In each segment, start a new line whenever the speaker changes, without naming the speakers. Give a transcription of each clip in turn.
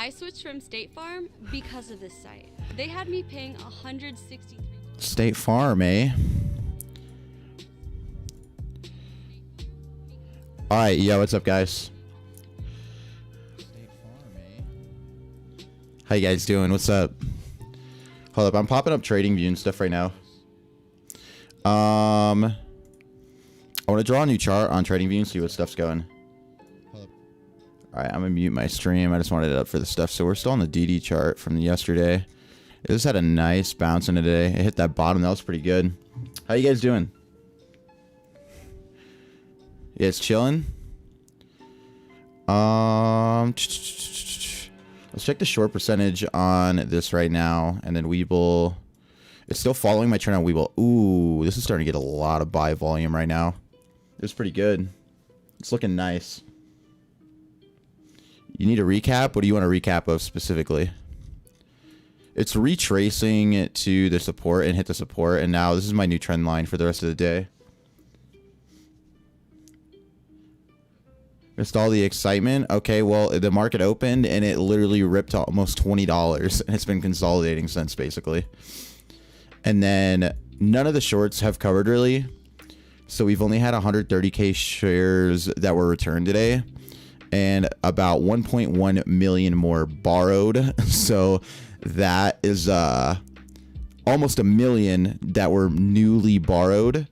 I switched from State Farm because of this site. They had me paying $163.
State Farm, eh? All right, yo, what's up, guys? State Farm, eh? How you guys doing? What's up? Hold up, I'm popping up TradingView and stuff right now. I want to draw a new chart on TradingView and see what stuff's going. Alright, I'm gonna mute my stream. I just wanted it up for the stuff. So we're still on the DD chart from yesterday. It just had a nice bounce in today. It hit that bottom. That was pretty good. How you guys doing? Yeah, it's chilling. Let's check the short percentage on this right now. And then Weeble. It's still following my trend on Weeble. Ooh, this is starting to get a lot of buy volume right now. It's pretty good. It's looking nice. You need a recap? What do you want a recap of specifically? It's retracing it to the support and hit the support. And now this is my new trend line for the rest of the day. Missed all the excitement. Okay, well, the market opened and it literally ripped almost $20. And it's been consolidating since, basically. And then none of the shorts have covered, really. So we've only had 130K shares that were returned today. And about 1.1 million more borrowed. So that is almost a million that were newly borrowed.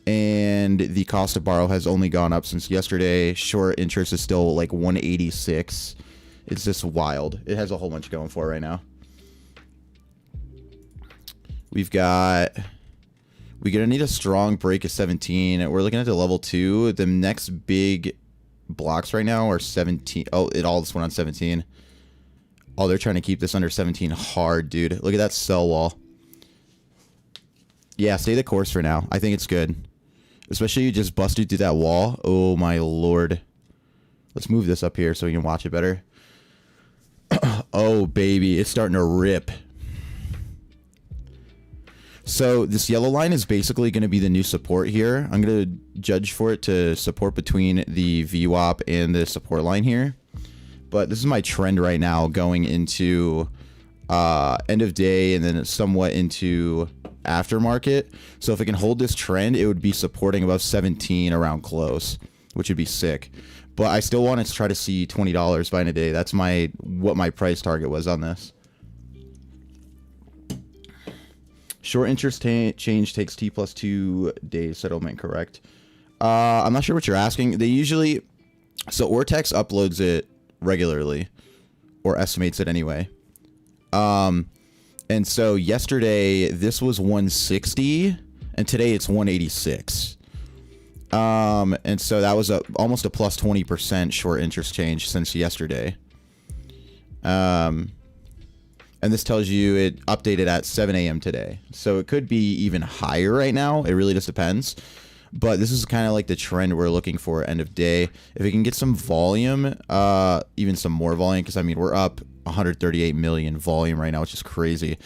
And the cost to borrow has only gone up since yesterday. Short interest is still like 186. It's just wild. It has a whole bunch going for it right now. We're gonna need a strong break of 17. We're looking at the level 2. The next big blocks right now are 17. Oh, it all just went on 17. Oh, they're trying to keep this under 17 hard, dude. Look at that sell wall. Yeah, stay the course for now. I think it's good. Especially you just busted through that wall. Oh, my lord. Let's move this up here so we can watch it better. Oh, baby. It's starting to rip. So this yellow line is basically going to be the new support here. I'm going to judge for it to support between the VWAP and the support line here. But this is my trend right now going into end of day and then somewhat into aftermarket. So if it can hold this trend, it would be supporting above 17 around close, which would be sick. But I still want to try to see $20 by end of day. That's what my price target was on this. Short interest change takes T plus 2 days settlement, correct? I'm not sure what you're asking. They usually... So Ortex uploads it regularly. Or estimates it anyway. And so yesterday, this was 160. And today it's 186. And so that was almost a plus 20% short interest change since yesterday. And this tells you it updated at 7 a.m. today. So it could be even higher right now. It really just depends. But this is kind of like the trend we're looking for end of day. If we can get some volume, even some more volume, because, I mean, we're up 138 million volume right now, which is crazy.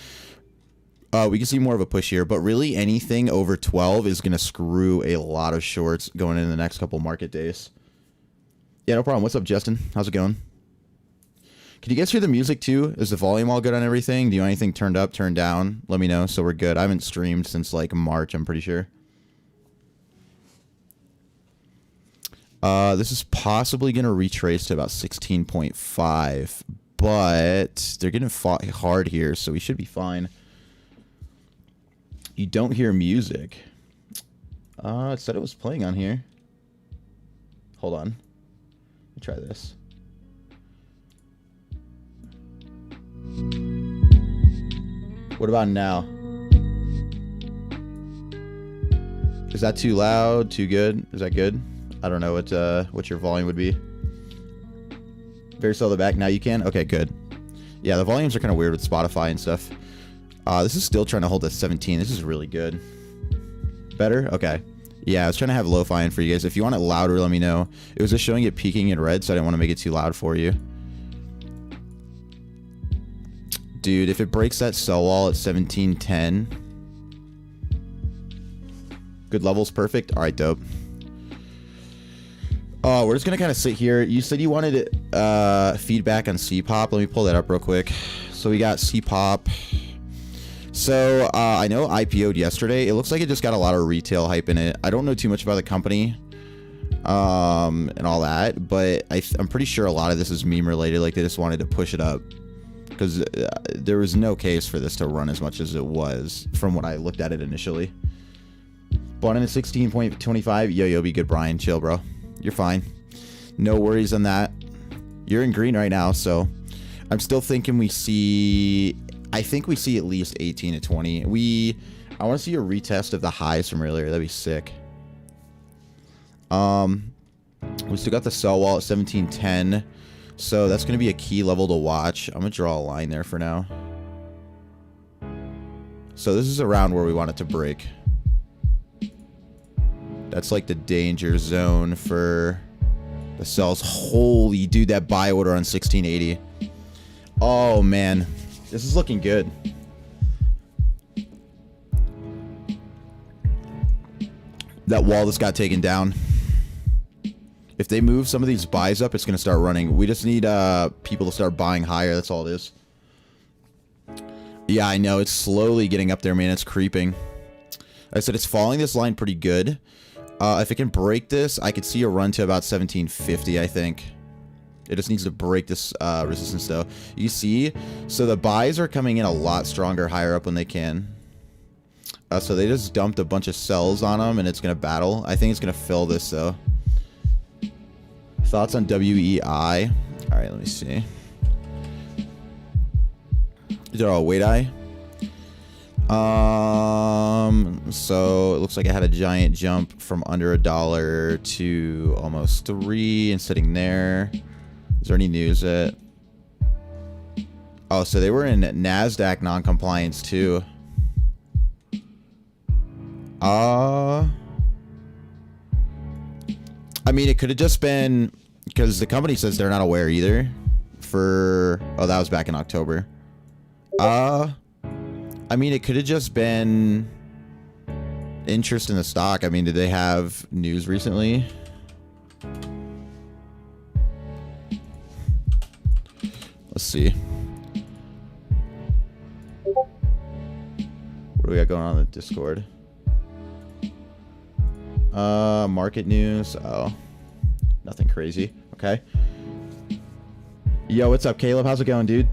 We can see more of a push here. But really anything over 12 is going to screw a lot of shorts going into the next couple market days. Yeah, no problem. What's up, Justin? How's it going? Can you guys hear the music too? Is the volume all good on everything? Do you want anything turned up, turned down? Let me know so we're good. I haven't streamed since like March, I'm pretty sure. This is possibly going to retrace to about 16.5, but they're getting fought hard here, so we should be fine. You don't hear music. It said it was playing on here. Hold on. Let me try this. What about now? Is that too loud? Too good? Is that good? I don't know what your volume would be. Very slow the back. Now you can? Okay, good. Yeah, the volumes are kind of weird with Spotify and stuff. This is still trying to hold at 17. This is really good. Better? Okay. Yeah, I was trying to have lo-fi in for you guys. If you want it louder, let me know. It was just showing it peaking in red, so I didn't want to make it too loud for you. Dude, if it breaks that sell wall at 17.10. Good levels, perfect. All right, dope. Oh, we're just gonna kind of sit here. You said you wanted feedback on C-pop. Let me pull that up real quick. So we got C-pop. So I know IPO'd yesterday. It looks like it just got a lot of retail hype in it. I don't know too much about the company and all that, but I'm pretty sure a lot of this is meme related. Like they just wanted to push it up because there was no case for this to run as much as it was from when I looked at it initially. Bought in at 16.25. Yo, be good, Brian. Chill, bro. You're fine. No worries on that. You're in green right now, so I'm still thinking I think we see at least 18 to 20. I want to see a retest of the highs from earlier. That'd be sick. We still got the sell wall at 1710. So that's going to be a key level to watch. I'm going to draw a line there for now. So this is around where we want it to break. That's like the danger zone for the sells. Holy dude, that buy order on 1680. Oh man, this is looking good. That wall just got taken down. If they move some of these buys up, it's going to start running. We just need people to start buying higher. That's all it is. Yeah, I know. It's slowly getting up there, man. It's creeping. Like I said, it's following this line pretty good. If it can break this, I could see a run to about 1750, I think. It just needs to break this resistance, though. You see? So the buys are coming in a lot stronger higher up when they can. So they just dumped a bunch of sells on them, and it's going to battle. I think it's going to fill this, though. Thoughts on WEI? All right, let me see. Is it all weight eye? So it looks like I had a giant jump from under $1 to almost 3 and sitting there. Is there any news that? Oh, so they were in NASDAQ non-compliance too. I mean, it could have just been because the company says they're not aware either for, oh, that was back in October. I mean, it could have just been interest in the stock. I mean, did they have news recently? Let's see. What do we got going on in the Discord? Market news. Oh, nothing crazy. Okay. Yo, what's up, Caleb? How's it going, dude?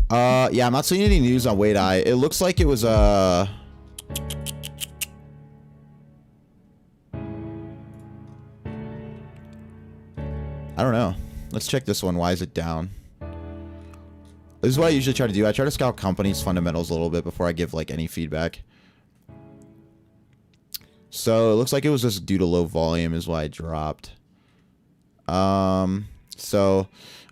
Yeah, I'm not seeing any news on Wait Eye. It looks like it was I don't know. Let's check this one. Why is it down? This is what I usually try to do. I try to scout companies' fundamentals a little bit before I give like any feedback. So it looks like it was just due to low volume is why it dropped. So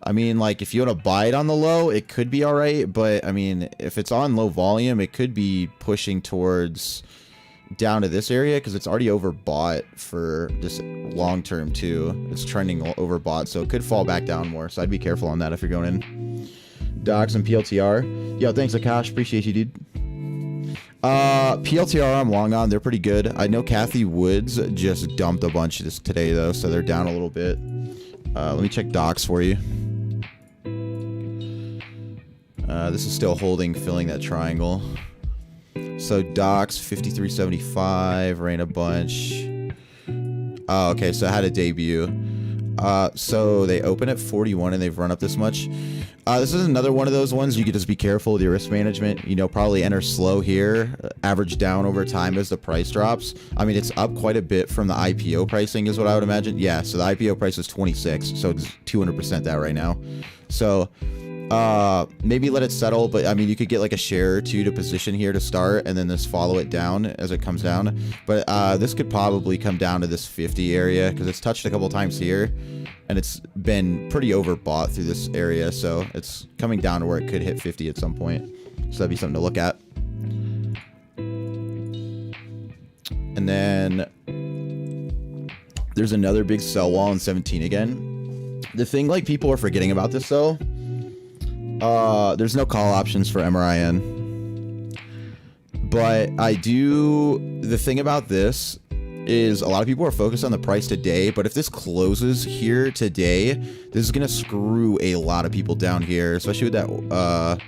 I mean, like, if you want to buy it on the low, it could be all right. But I mean, if it's on low volume, it could be pushing towards down to this area because it's already overbought for this long term too. It's trending overbought, so it could fall back down more. So I'd be careful on that if you're going in. Docs and PLTR. Yo, thanks, Akash. Appreciate you, dude. PLTR I'm long on. They're pretty good. I know Kathy Woods just dumped a bunch of this today though, so they're down a little bit. Let me check Docs for you. This is still holding, filling that triangle. So Docs 53.75 ran a bunch. Oh, okay, so I had a debut. So they open at 41 and they've run up this much. This is another one of those ones you could just be careful with your risk management. You know, probably enter slow here, average down over time as the price drops. I mean, it's up quite a bit from the IPO pricing is what I would imagine. Yeah, so the IPO price is 26, so it's 200% that right now. So maybe let it settle, but I mean, you could get like a share or two to position here to start and then just follow it down as it comes down. But this could probably come down to this 50 area because it's touched a couple times here and it's been pretty overbought through this area, so it's coming down to where it could hit 50 at some point. So that'd be something to look at. And then there's another big sell wall in 17 again. The thing, like, people are forgetting about this though, there's no call options for MRIN. But I do, the thing about this is a lot of people are focused on the price today, but if this closes here today, this is going to screw a lot of people down here, especially with that,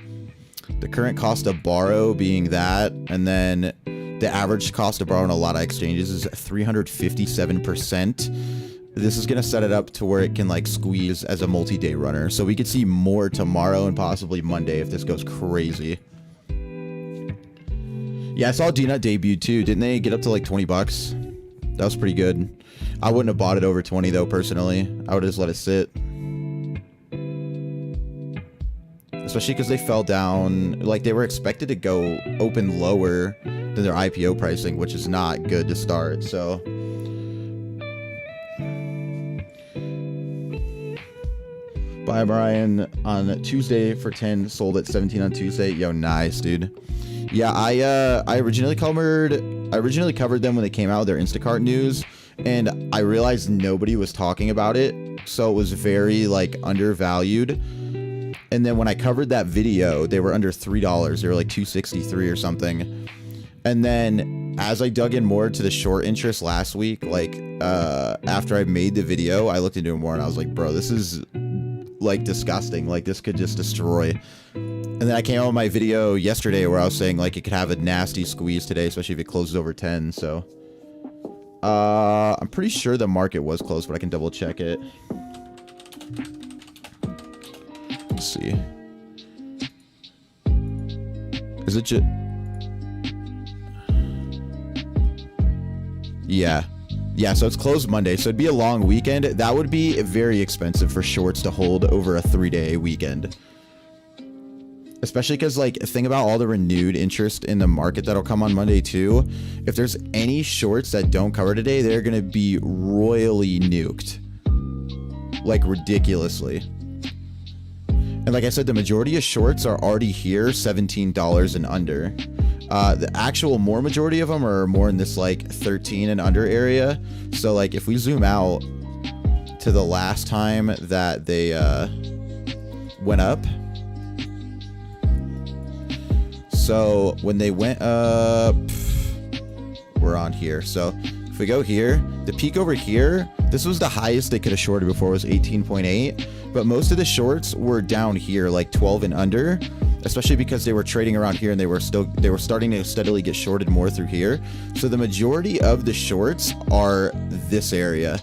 the current cost of borrow being that, and then the average cost of borrow in a lot of exchanges is 357%. This is going to set it up to where it can like squeeze as a multi-day runner. So we could see more tomorrow and possibly Monday if this goes crazy. Yeah, I saw DNUT debut too. Didn't they get up to like 20 bucks? That was pretty good. I wouldn't have bought it over 20 though, personally. I would have just let it sit. Especially because they fell down, like they were expected to go open lower than their IPO pricing, which is not good to start, so. Buy Marin on Tuesday for 10, sold at 17 on Tuesday. Yo, nice, dude. Yeah, I originally covered them when they came out with their Instacart news, and I realized nobody was talking about it, so it was very like undervalued. And then when I covered that video, they were under $3. They were like $2.63 or something. And then as I dug in more to the short interest last week, like after I made the video, I looked into it more and I was like, bro, this is like disgusting. Like this could just destroy. And then I came out with my video yesterday where I was saying like it could have a nasty squeeze today, especially if it closes over 10. So I'm pretty sure the market was closed, but I can double check it. Let's see. Is it just... Yeah. Yeah, so it's closed Monday, so it'd be a long weekend. That would be very expensive for shorts to hold over a 3-day weekend. Especially because, like, think about all the renewed interest in the market that'll come on Monday, too. If there's any shorts that don't cover today, they're going to be royally nuked. Like, ridiculously. And like I said, the majority of shorts are already here, $17 and under. The actual more majority of them are more in this like 13 and under area. So like if we zoom out to the last time that they went up. So when they went up, we're on here. So if we go here, the peak over here, this was the highest they could have shorted before, was 18.8. But most of the shorts were down here, like 12 and under, especially because they were trading around here and they were starting to steadily get shorted more through here. So the majority of the shorts are this area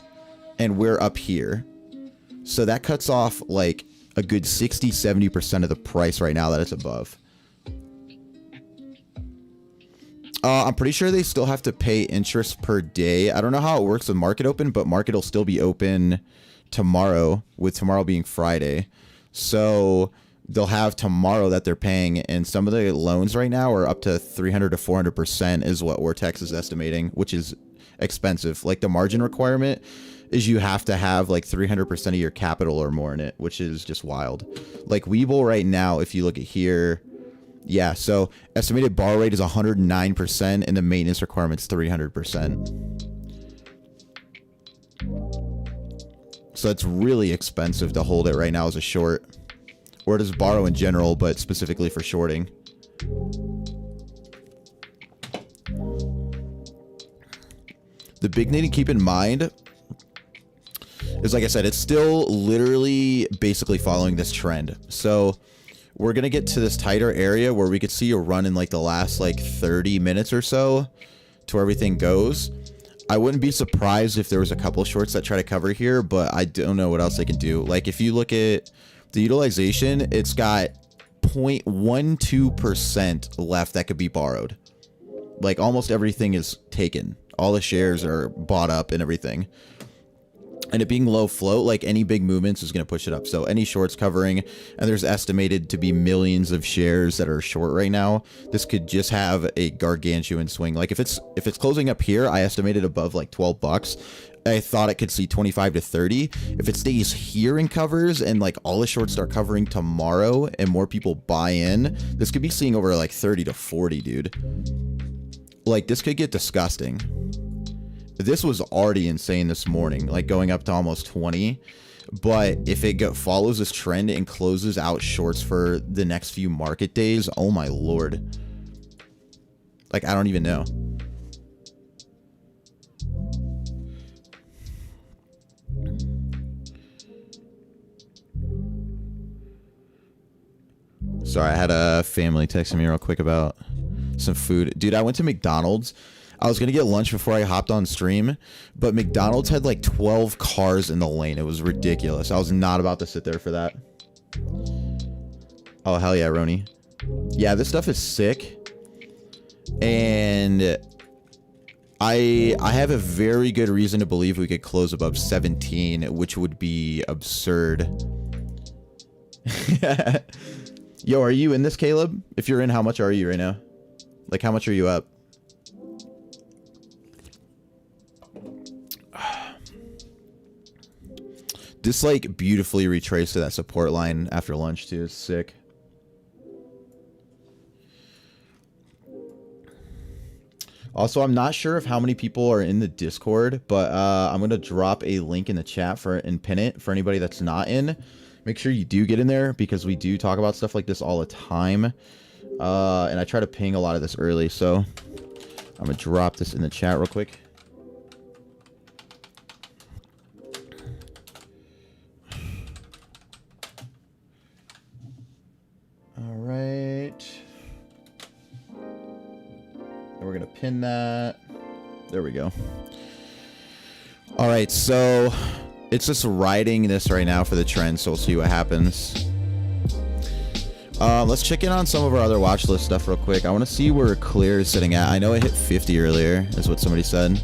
and we're up here. So that cuts off like a good 60-70% of the price right now that it's above. I'm pretty sure they still have to pay interest per day. I don't know how it works with market open, but market will still be open tomorrow, with tomorrow being Friday. So they'll have tomorrow that they're paying, and some of the loans right now are up to 300 to 400% is what Vortex is estimating, which is expensive. Like the margin requirement is you have to have like 300% of your capital or more in it, which is just wild. Like Webull right now, if you look at here, yeah, so estimated borrow rate is 109% and the maintenance requirement's 300%. So it's really expensive to hold it right now as a short, or just borrow in general, but specifically for shorting. The big thing to keep in mind is, like I said, it's still literally basically following this trend. So we're going to get to this tighter area where we could see a run in like the last like 30 minutes or so to where everything goes. I wouldn't be surprised if there was a couple of shorts that try to cover here, but I don't know what else they can do. Like if you look at the utilization, it's got 0.12% left that could be borrowed. Like almost everything is taken. All the shares are bought up and everything. And it being low float, like any big movements is going to push it up. So any shorts covering, and there's estimated to be millions of shares that are short right now. This could just have a gargantuan swing. Like if it's closing up here, I estimated above like 12 bucks. I thought it could see 25 to 30. If it stays here and covers and like all the shorts start covering tomorrow and more people buy in, this could be seeing over like 30 to 40, dude. Like this could get disgusting. This was already insane this morning, like going up to almost 20. But if it follows this trend and closes out shorts for the next few market days, oh my lord. Like, I don't even know. Sorry, I had a family texting me real quick about some food. Dude, I went to McDonald's. I was going to get lunch before I hopped on stream, but McDonald's had like 12 cars in the lane. It was ridiculous. I was not about to sit there for that. Oh, hell yeah, Roni. Yeah, this stuff is sick. And I have a very good reason to believe we could close above 17, which would be absurd. Yo, are you in this, Caleb? If you're in, how much are you right now? Like, how much are you up? This, like, beautifully retraced to that support line after lunch, too. It's sick. Also, I'm not sure of how many people are in the Discord, but I'm going to drop a link in the chat and pin it for anybody that's not in. Make sure you do get in there because we do talk about stuff like this all the time. And I try to ping a lot of this early, so I'm going to drop this in the chat real quick. All right. And we're going to pin that. There we go. All right, so it's just riding this right now for the trend, so we'll see what happens. Let's check in on some of our other watch list stuff real quick. I want to see where Clear is sitting at. I know it hit 50 earlier, is what somebody said.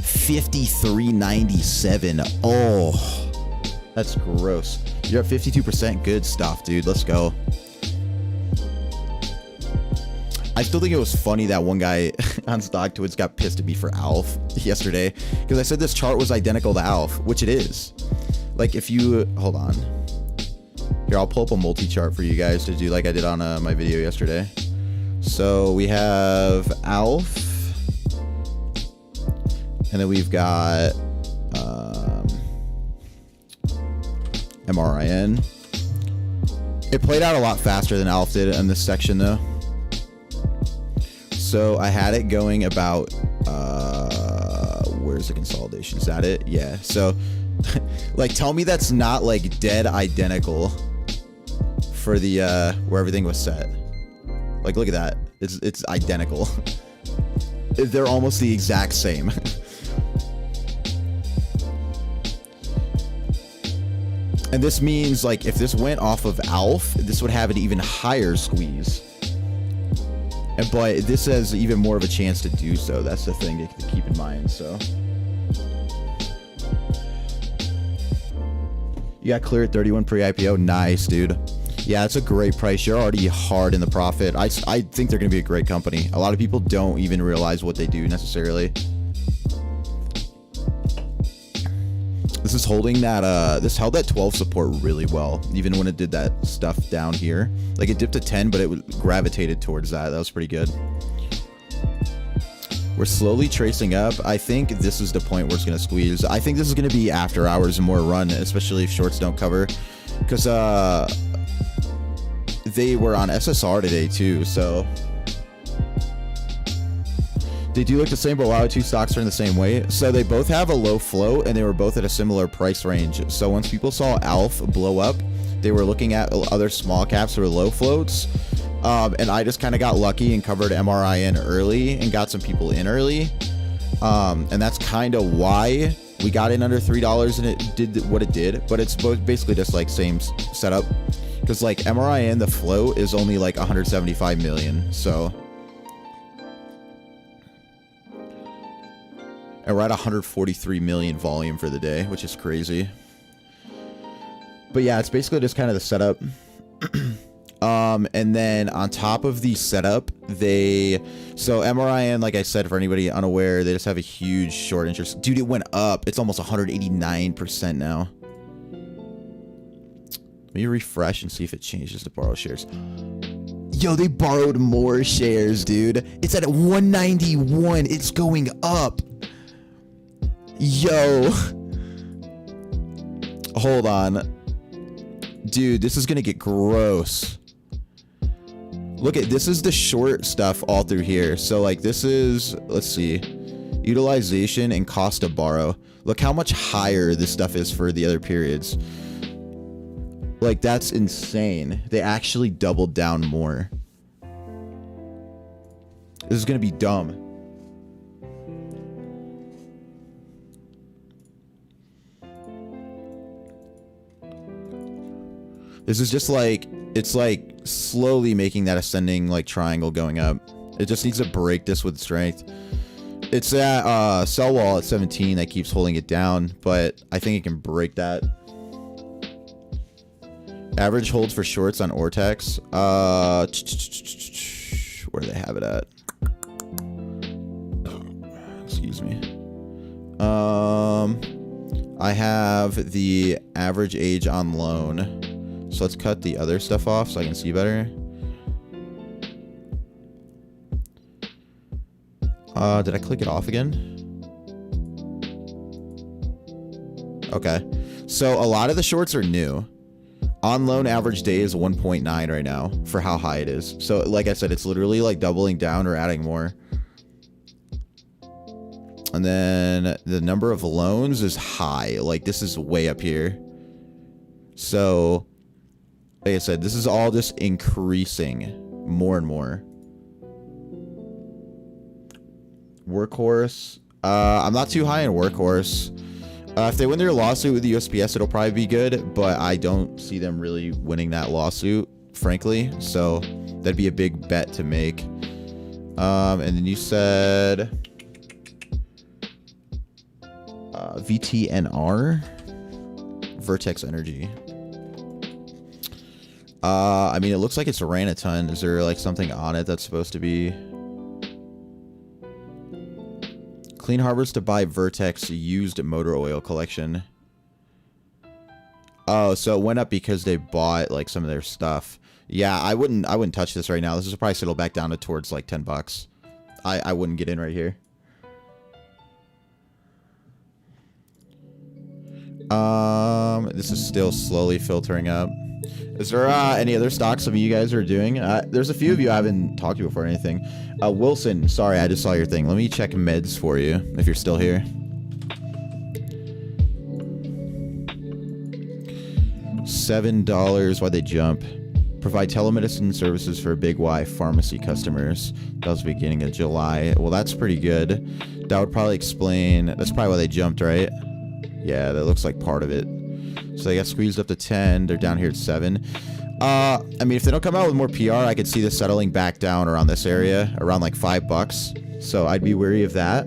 53.97. Oh, that's gross. You're at 52%. Good stuff, dude. Let's go. I still think it was funny that one guy on StockTwits got pissed at me for ALF yesterday because I said this chart was identical to ALF, which it is. Like, if you hold on here, I'll pull up a multi-chart for you guys to do like I did on my video yesterday. So we have ALF, and then we've got MRIN. It played out a lot faster than ALF did in this section, though. So I had it going about, where's the consolidation? Is that it? Yeah. So, like, tell me that's not, like, dead identical for the, where everything was set. Like, look at that. It's identical. They're almost the exact same. And this means, like, if this went off of ALF, this would have an even higher squeeze. But this has even more of a chance to do so. That's the thing to keep in mind. So you got Clear at 31 pre-IPO. Nice, dude. Yeah, that's a great price. You're already hard in the profit. I think they're going to be a great company. A lot of people don't even realize what they do necessarily. This is holding that, this held that 12 support really well, even when it did that stuff down here. Like, it dipped to 10, but it gravitated towards that. That was pretty good. We're slowly tracing up. I think this is the point where it's going to squeeze. I think this is going to be after hours and more run, especially if shorts don't cover. Because, they were on SSR today, too, so they do look the same, but wow, two stocks are in the same way. So they both have a low float, and they were both at a similar price range. So once people saw ALF blow up, they were looking at other small caps or low floats. And I just kind of got lucky and covered MRIN early and got some people in early. And that's kind of why we got in under $3 and it did what it did. But it's basically just like same setup. Because like MRIN, the float is only like 175 million. So... and we're at 143 million volume for the day, which is crazy. But yeah, it's basically just kind of the setup. And then on top of the setup, so MRIN, like I said, for anybody unaware, they just have a huge short interest. Dude, it went up. It's almost 189% now. Let me refresh and see if it changes to borrow shares. Yo, they borrowed more shares, dude. It's at 191. It's going up. Yo, hold on, dude, this is gonna get gross. Look at this, is the short stuff all through here. So like this is, let's see, utilization and cost to borrow. Look how much higher this stuff is for the other periods. Like, that's insane. They actually doubled down more. This is gonna be dumb. This is just like, it's like slowly making that ascending like triangle going up. It just needs to break this with strength. It's that sell wall at 17 that keeps holding it down, but I think it can break that. Average holds for shorts on Ortex. Where do they have it at? Excuse me. I have the average age on loan. So let's cut the other stuff off so I can see better. Did I click it off again? Okay. So a lot of the shorts are new. On loan average day is 1.9 right now for how high it is. So like I said, it's literally like doubling down or adding more. And then the number of loans is high. Like this is way up here. So like I said, this is all just increasing more and more. Workhorse. I'm not too high in Workhorse. If they win their lawsuit with the USPS, it'll probably be good, but I don't see them really winning that lawsuit, frankly. So that'd be a big bet to make. And then you said VTNR, Vertex Energy. I mean, it looks like it's ran a ton. Is there like something on it that's supposed to be? Clean Harbors to buy Vertex used motor oil collection. Oh, so it went up because they bought like some of their stuff. Yeah, I wouldn't touch this right now. This is probably settle back down to towards like $10. I wouldn't get in right here. This is still slowly filtering up. Is there any other stocks some of you guys are doing? There's a few of you I haven't talked to before or anything. Wilson, sorry, I just saw your thing. Let me check meds for you if you're still here. $7. Why'd they jump? Provide telemedicine services for Big Y pharmacy customers. That was beginning of July. Well, that's pretty good. That would probably explain. That's probably why they jumped, right? Yeah, that looks like part of it. So they got squeezed up to 10. They're down here at 7. I mean, if they don't come out with more PR, I could see this settling back down around this area, around like $5. So I'd be wary of that.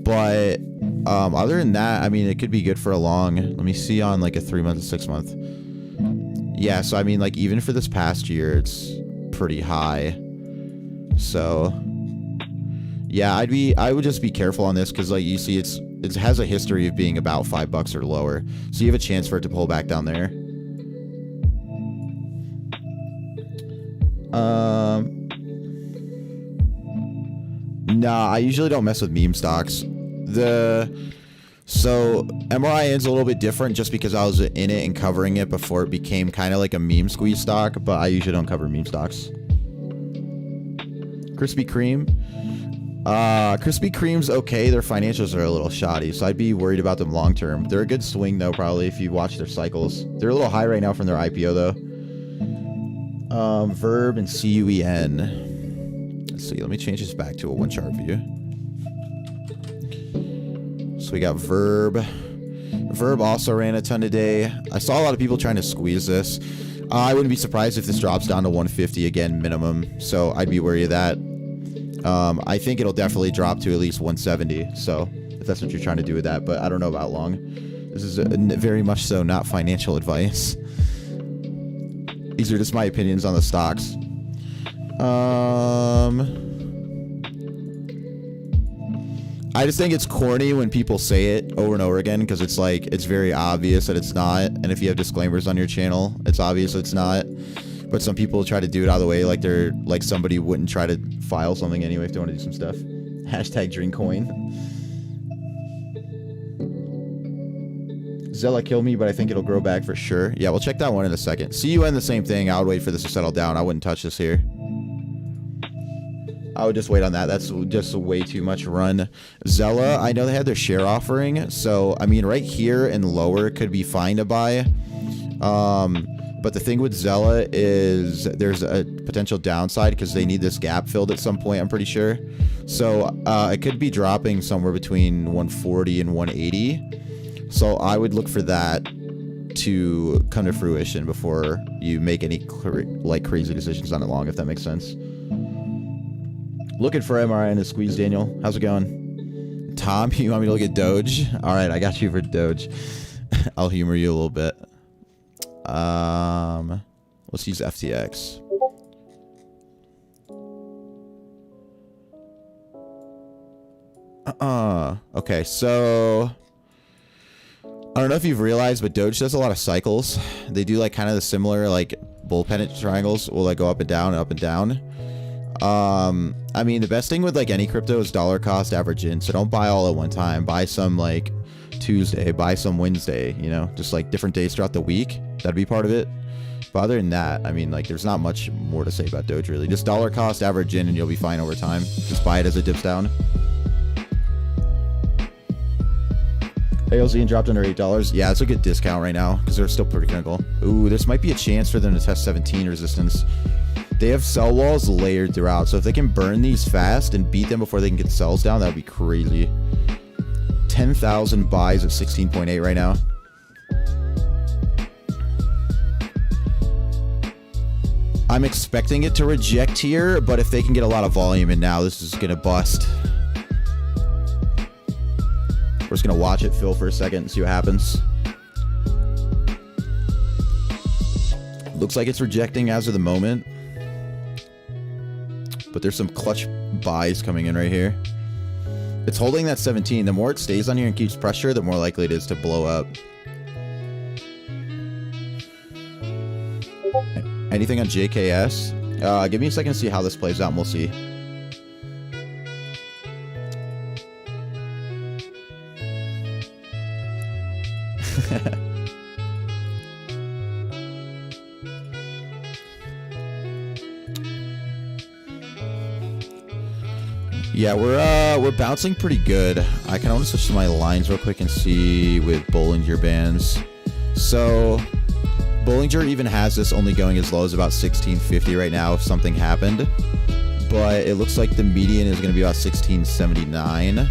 But other than that, I mean, it could be good for a long. Let me see on like a 3-month, 6-month. Yeah, so I mean, like even for this past year, it's pretty high. So yeah, I would just be careful on this because like you see, it has a history of being about $5 or lower. So you have a chance for it to pull back down there. Nah, I usually don't mess with meme stocks. So MRIN's a little bit different just because I was in it and covering it before it became kind of like a meme squeeze stock, but I usually don't cover meme stocks. Krispy Kreme. Krispy Kreme's okay. Their financials are a little shoddy, so I'd be worried about them long term. They're a good swing though, probably if you watch their cycles. They're a little high right now from their IPO though. Verb and CUEN. Let's see. Let me change this back to a 1 chart view. So we got Verb. Verb also ran a ton today. I saw a lot of people trying to squeeze this. I wouldn't be surprised if this drops down to 150 again minimum. So I'd be wary of that. I think it'll definitely drop to at least 170. So if that's what you're trying to do with that, but I don't know about long. This is very much so not financial advice. These are just my opinions on the stocks. I just think it's corny when people say it over and over again because it's like it's very obvious that it's not, and if you have disclaimers on your channel, it's obvious it's not. But some people try to do it out of the way, like they're like somebody wouldn't try to file something anyway if they want to do some stuff. Hashtag Dreamcoin. Zella killed me, but I think it'll grow back for sure. Yeah, we'll check that one in a second. CUN the same thing. I would wait for this to settle down. I wouldn't touch this here. I would just wait on that. That's just way too much run. Zella, I know they had their share offering. So, I mean, right here and lower could be fine to buy. But the thing with Zella is there's a potential downside because they need this gap filled at some point, I'm pretty sure. So it could be dropping somewhere between 140 and 180. So I would look for that to come to fruition before you make any crazy decisions on it long, if that makes sense. Looking for MRIN to squeeze, Daniel. How's it going? Tom, you want me to look at Doge? All right, I got you for Doge. I'll humor you a little bit. Let's use FTX. Okay, so I don't know if you've realized, but Doge does a lot of cycles. They do like kind of the similar like bull pennant triangles. Will like go up and down and up and down. I mean, the best thing with like any crypto is dollar cost average in. So don't buy all at one time. Buy some like Tuesday, buy some Wednesday, you know, just like different days throughout the week. That'd be part of it. But other than that, I mean, like there's not much more to say about Doge really. Just dollar cost average in and you'll be fine over time. Just buy it as it dips down. ALZ and dropped under $8. Yeah, it's a good discount right now because they're still pretty critical. Ooh, this might be a chance for them to test 17 resistance. They have sell walls layered throughout, so if they can burn these fast and beat them before they can get sells down, that would be crazy. 10,000 buys at 16.8 right now. I'm expecting it to reject here, but if they can get a lot of volume in now, this is going to bust. We're just going to watch it fill for a second and see what happens. Looks like it's rejecting as of the moment. But there's some clutch buys coming in right here. It's holding that 17. The more it stays on here and keeps pressure, the more likely it is to blow up. Anything on JKS? Give me a second to see how this plays out and we'll see. Yeah, we're bouncing pretty good. I kind of want to switch to my lines real quick and see with Bollinger Bands. So Bollinger even has this only going as low as about 1650 right now if something happened. But it looks like the median is going to be about 1679.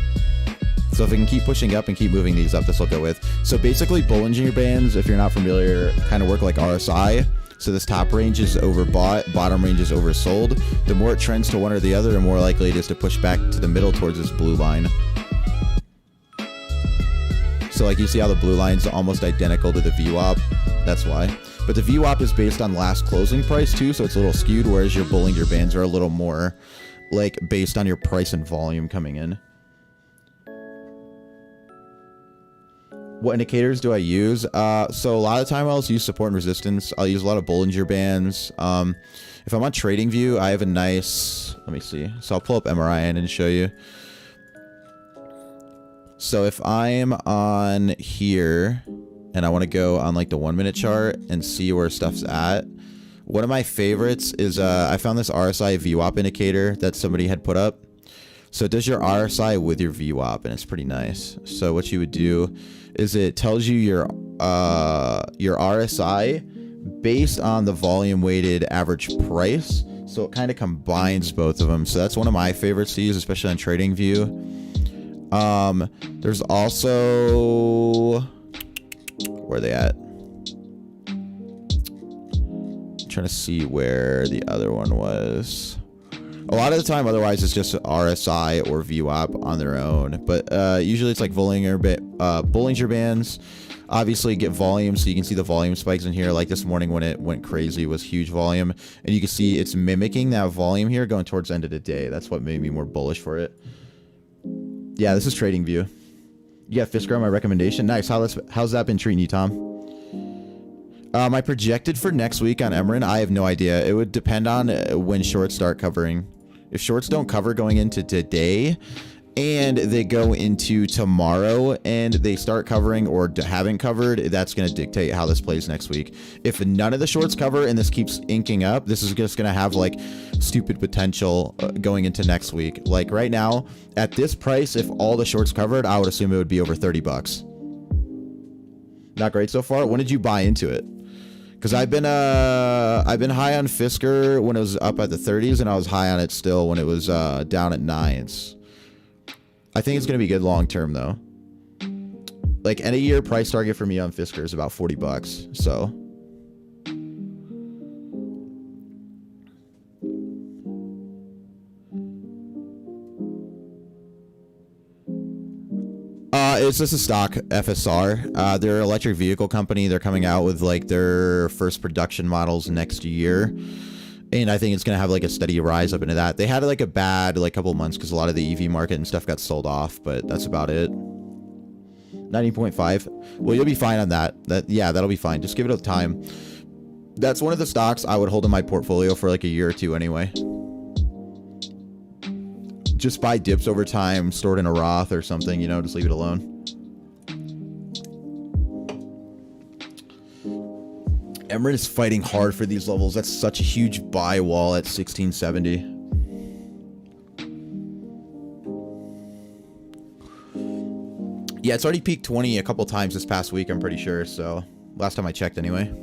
So if we can keep pushing up and keep moving these up, this will go with. So basically Bollinger Bands, if you're not familiar, kind of work like RSI. So this top range is overbought, bottom range is oversold. The more it trends to one or the other, the more likely it is to push back to the middle towards this blue line. So like you see how the blue line's almost identical to the VWAP. That's why. But the VWAP is based on last closing price too, so it's a little skewed, whereas your Bollinger Bands are a little more like based on your price and volume coming in. What indicators do I use? So a lot of the time I'll use support and resistance. I'll use a lot of Bollinger Bands. If I'm on TradingView, I have a nice, let me see. So I'll pull up MRIN and show you. So if I'm on here and I want to go on like the 1 minute chart and see where stuff's at, one of my favorites is I found this RSI VWAP indicator that somebody had put up. So it does your RSI with your VWAP and it's pretty nice. So what you would do is it tells you your RSI based on the volume weighted average price. So it kind of combines both of them. So that's one of my favorites to use, especially on TradingView. There's also, where are they at? I'm trying to see where the other one was. A lot of the time, otherwise, it's just RSI or VWAP on their own. But usually it's like Bollinger Bands. Obviously, get volume, so you can see the volume spikes in here. Like this morning when it went crazy, was huge volume. And you can see it's mimicking that volume here going towards the end of the day. That's what made me more bullish for it. Yeah, this is TradingView. You got Fisker on my recommendation. Nice. How's that been treating you, Tom? My projected for next week on MRIN, I have no idea. It would depend on when shorts start covering. If shorts don't cover going into today and they go into tomorrow and they start covering or haven't covered, that's going to dictate how this plays next week. If none of the shorts cover and this keeps inking up, this is just going to have like stupid potential going into next week. Like right now at this price, if all the shorts covered, I would assume it would be over 30 bucks. Not great so far. When did you buy into it? Because I've been high on Fisker when it was up at the 30s, and I was high on it still when it was down at 9s. I think it's gonna be good long term though. Like end of year price target for me on Fisker is about $40. So it's just a stock FSR. They're an electric vehicle company. They're coming out with like their first production models next year. And I think it's going to have like a steady rise up into that. They had like a bad like couple months because a lot of the EV market and stuff got sold off, but that's about it. 90.5. Well, you'll be fine on that. Yeah, that'll be fine. Just give it a time. That's one of the stocks I would hold in my portfolio for like a year or two anyway. Just buy dips over time, stored in a Roth or something, you know, just leave it alone. MRIN is fighting hard for these levels. That's such a huge buy wall at 1670. Yeah, it's already peaked 20 a couple times this past week, I'm pretty sure. So last time I checked anyway.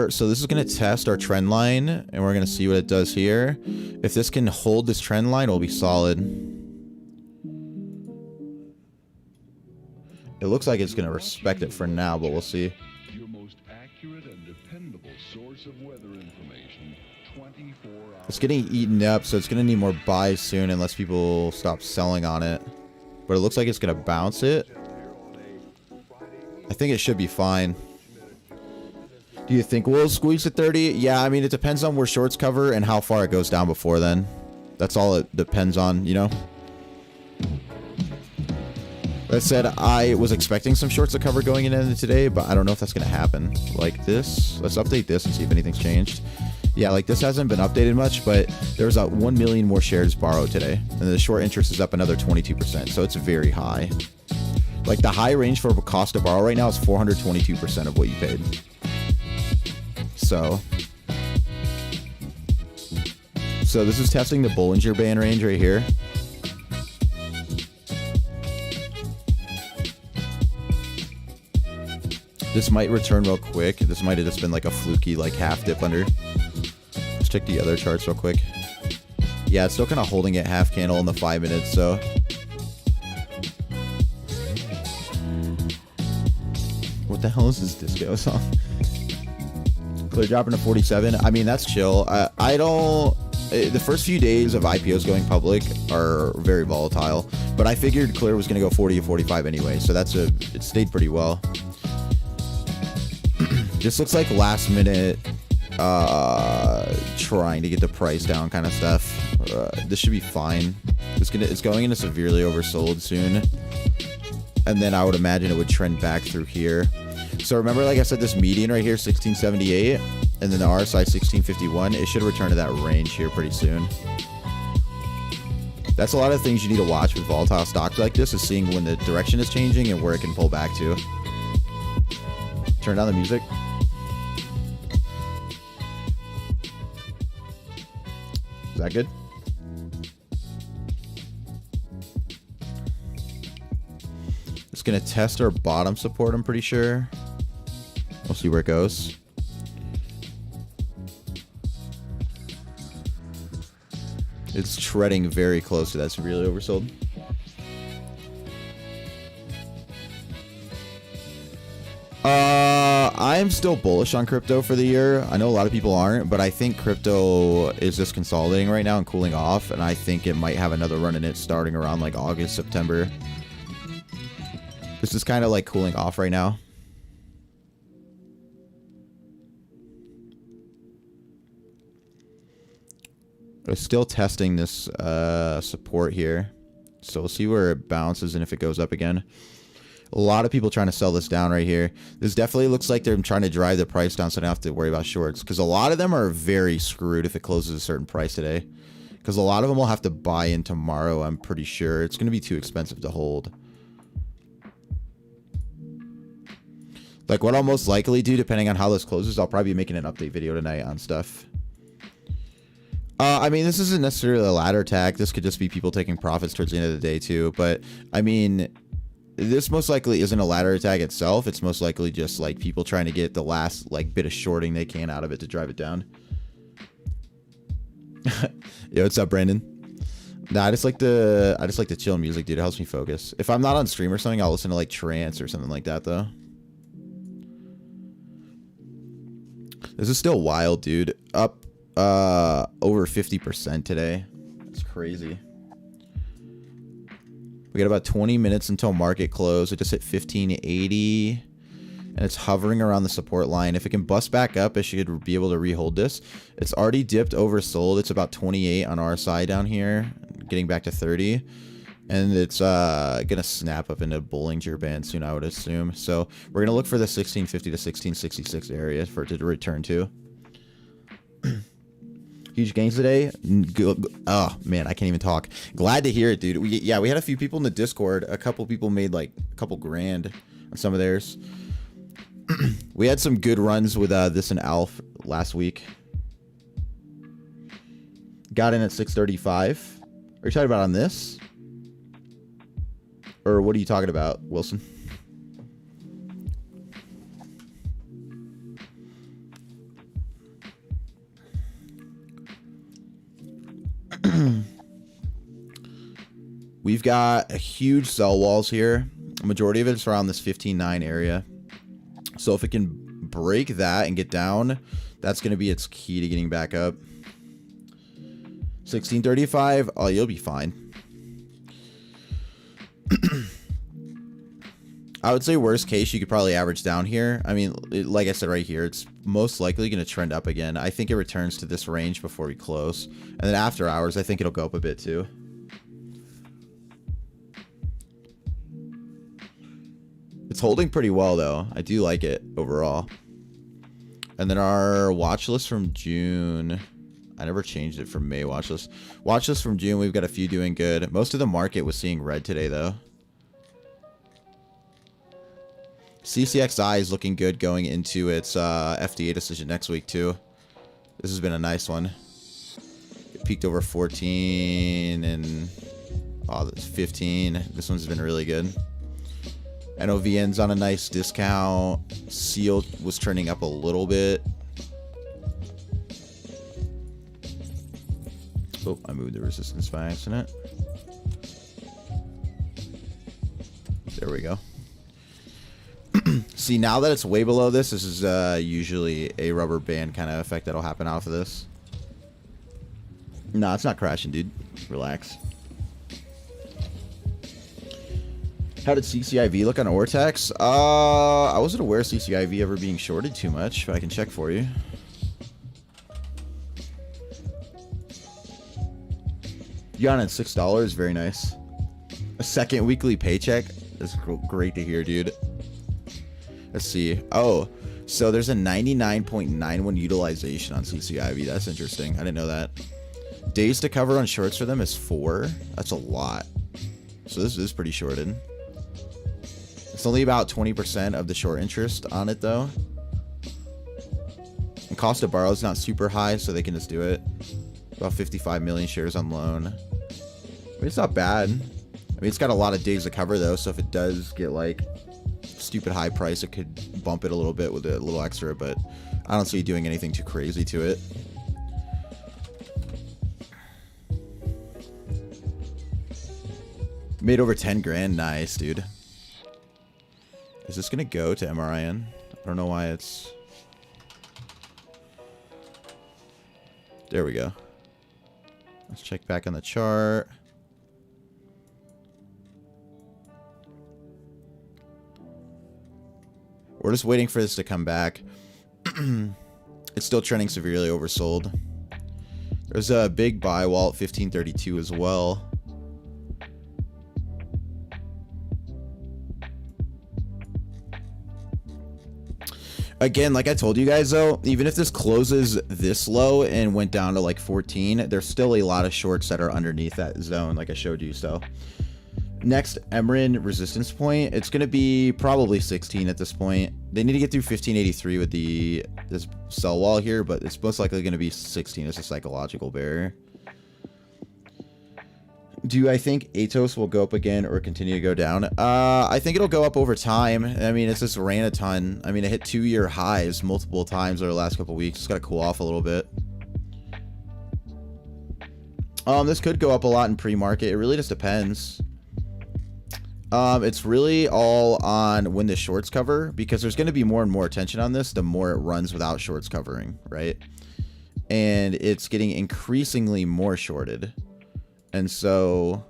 So this is going to test our trend line, and we're going to see what it does here. If this can hold this trend line, it'll be solid. It looks like it's going to respect it for now, but we'll see.
Your most accurate and dependable source of weather information, 24 hours.
It's getting eaten up, so it's going to need more buys soon unless people stop selling on it. But it looks like it's going to bounce it. I think it should be fine. Do you think we'll squeeze to 30? Yeah, I mean, it depends on where shorts cover and how far it goes down before then. That's all it depends on, you know? That said, I was expecting some shorts to cover going into today, but I don't know if that's going to happen. Like this. Let's update this and see if anything's changed. Yeah, like this hasn't been updated much, but there was 1 million more shares borrowed today. And the short interest is up another 22%, so it's very high. Like the high range for cost to borrow right now is 422% of what you paid. So this is testing the Bollinger Band range right here. This might return real quick. This might have just been like a fluky like half dip under. Let's check the other charts real quick. Yeah, it's still kind of holding it half candle in the 5 minutes, so. What the hell is this disco song? Clear dropping to 47. I mean, that's chill. I don't. The first few days of IPOs going public are very volatile, but I figured Clear was going to go 40 to 45 anyway, so it stayed pretty well. This looks like last minute trying to get the price down kind of stuff. This should be fine. It's going into severely oversold soon, and then I would imagine it would trend back through here. So remember, like I said, this median right here, 1678, and then the RSI 1651. It should return to that range here pretty soon. That's a lot of things you need to watch with volatile stocks like this, is seeing when the direction is changing and where it can pull back to. Turn down the music. Is that good? It's going to test our bottom support, I'm pretty sure. We'll see where it goes. It's treading very close to that severely oversold. I'm still bullish on crypto for the year. I know a lot of people aren't, but I think crypto is just consolidating right now and cooling off, and I think it might have another run in it starting around like August, September. This is kind of like cooling off right now. We're still testing this support here, so we'll see where it bounces and if it goes up again. A lot of people trying to sell this down right here. This definitely looks like they're trying to drive the price down so I don't have to worry about shorts, because a lot of them are very screwed if it closes a certain price today, because a lot of them will have to buy in tomorrow. I'm pretty sure it's going to be too expensive to hold. Like what I'll most likely do, depending on how this closes, I'll probably be making an update video tonight on stuff. I mean, this isn't necessarily a ladder attack. This could just be people taking profits towards the end of the day too. But I mean, this most likely isn't a ladder attack itself. It's most likely just like people trying to get the last like bit of shorting they can out of it to drive it down. Yo, what's up, Brandon? Nah, I just like the chill music, dude. It helps me focus. If I'm not on stream or something, I'll listen to like trance or something like that, though. This is still wild, dude. Up over 50% today. It's crazy. We got about 20 minutes until market close. It just hit 1580. And it's hovering around the support line. If it can bust back up, it should be able to rehold this. It's already dipped oversold. It's about 28 on our side down here, getting back to 30. And it's gonna snap up into a Bollinger Band soon, I would assume. So we're gonna look for the 1650 to 1666 area for it to return to. Huge gains today. Oh man, I can't even talk. Glad to hear it, dude. We had a few people in the Discord. A couple people made like a couple grand on some of theirs. We had some good runs with this and Alf last week. Got in at 635. Are you talking about on this? Or what are you talking about, Wilson? We've got a huge sell walls here. The majority of it's around this 15.9 area. So if it can break that and get down, that's going to be its key to getting back up. 1635, oh, you'll be fine. I would say worst case, you could probably average down here. I mean, like I said right here, it's most likely going to trend up again. I think it returns to this range before we close. And then after hours, I think it'll go up a bit too. It's holding pretty well, though. I do like it overall. And then our watch list from June. I never changed it from May watch list. Watch list from June, we've got a few doing good. Most of the market was seeing red today, though. CCXI is looking good going into its FDA decision next week, too. This has been a nice one. It peaked over 14 and 15. This one's been really good. NOVN's on a nice discount. Seal was trending up a little bit. Oh, I moved the resistance by accident. There we go. See, now that it's way below this is usually a rubber band kind of effect that'll happen off of this. No, it's not crashing, dude. Relax. How did CCIV look on Ortex? I wasn't aware of CCIV ever being shorted too much, but I can check for you. You got it at $6. Very nice. A second weekly paycheck. That's great to hear, dude. Let's see. Oh, so there's a 99.91 utilization on CCIV. That's interesting. I didn't know that. Days to cover on shorts for them is 4. That's a lot. So this is pretty shorted. It's only about 20% of the short interest on it, though. And cost to borrow is not super high, so they can just do it. About 55 million shares on loan. I mean, it's not bad. I mean, it's got a lot of days to cover, though, so if it does get, like, stupid high price, it could bump it a little bit with a little extra, but I don't see you doing anything too crazy to it. Made over 10 grand. Nice, dude. Is this gonna go to MRIN? I don't know why it's... There we go. Let's check back on the chart. We're just waiting for this to come back. It's still trending severely oversold. There's a big buy wall at 1532 as well. Again, like I told you guys, though, even if this closes this low and went down to like 14, there's still a lot of shorts that are underneath that zone, like I showed you. So next MRIN resistance point, it's going to be probably 16 at this point. They need to get through 1583 with this sell wall here, but it's most likely going to be 16 as a psychological barrier. Do I think Atos will go up again or continue to go down? I think it'll go up over time. I mean, it's just ran a ton. I mean, it hit 2-year highs multiple times over the last couple weeks. It's got to cool off a little bit. This could go up a lot in pre-market. It really just depends. It's really all on when the shorts cover, because there's going to be more and more attention on this the more it runs without shorts covering, right? And it's getting increasingly more shorted. And so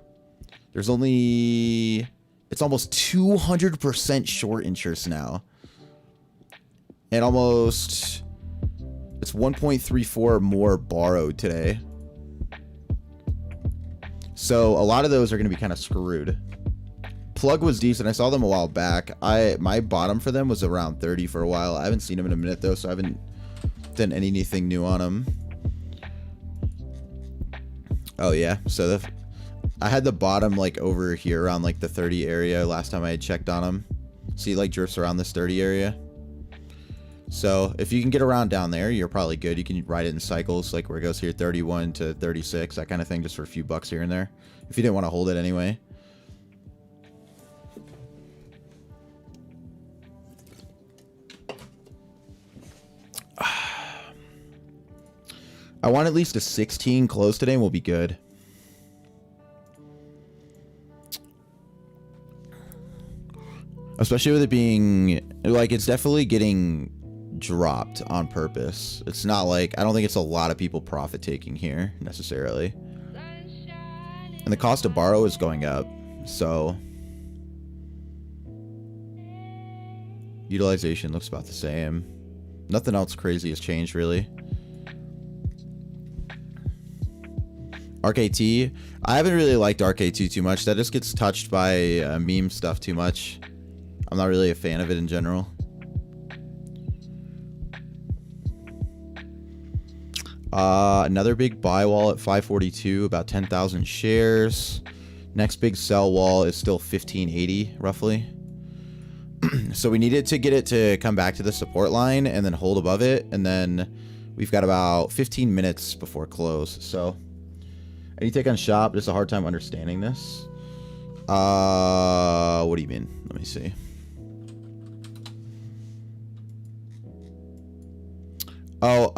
there's only, it's almost 200% short interest now. And almost, it's 1.34 more borrowed today. So a lot of those are going to be kind of screwed. Plug was decent. I saw them a while back. My bottom for them was around 30 for a while. I haven't seen them in a minute though, so I haven't done anything new on them. Oh yeah, so I had the bottom like over here around like the 30 area last time I had checked on them. See, like drifts around this 30 area. So if you can get around down there, you're probably good. You can ride it in cycles, like where it goes here 31 to 36, that kind of thing, just for a few bucks here and there. If you didn't want to hold it anyway. I want at least a 16 close today and we'll be good. Especially with it being, like, it's definitely getting dropped on purpose. It's not like, I don't think it's a lot of people profit taking here, necessarily. And the cost to borrow is going up, so. Utilization looks about the same. Nothing else crazy has changed, really. RKT, I haven't really liked RKT too much. That just gets touched by meme stuff too much. I'm not really a fan of it in general. Another big buy wall at 542, about 10,000 shares. Next big sell wall is still 1580 roughly. So we needed to get it to come back to the support line and then hold above it, and then we've got about 15 minutes before close. So any take on shop, just a hard time understanding this. What do you mean? Let me see. Oh,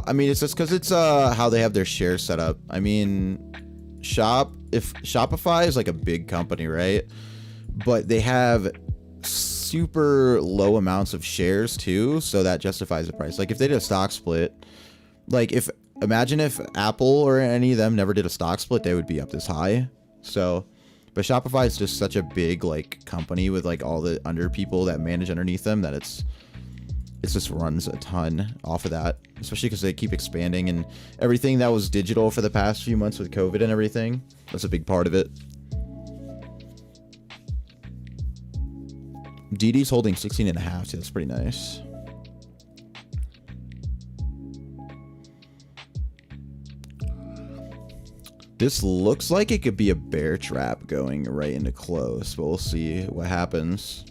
I mean, it's just because it's how they have their shares set up. I mean, if Shopify is like a big company, right? But they have super low amounts of shares too, so that justifies the price. Like if they did a stock split, like imagine if Apple or any of them never did a stock split, they would be up this high. So, but Shopify is just such a big like company with like all the under people that manage underneath them that it just runs a ton off of that, especially because they keep expanding and everything that was digital for the past few months with COVID and everything. That's a big part of it. DD's holding 16.5, so that's pretty nice. This looks like it could be a bear trap going right into close, but we'll see what happens.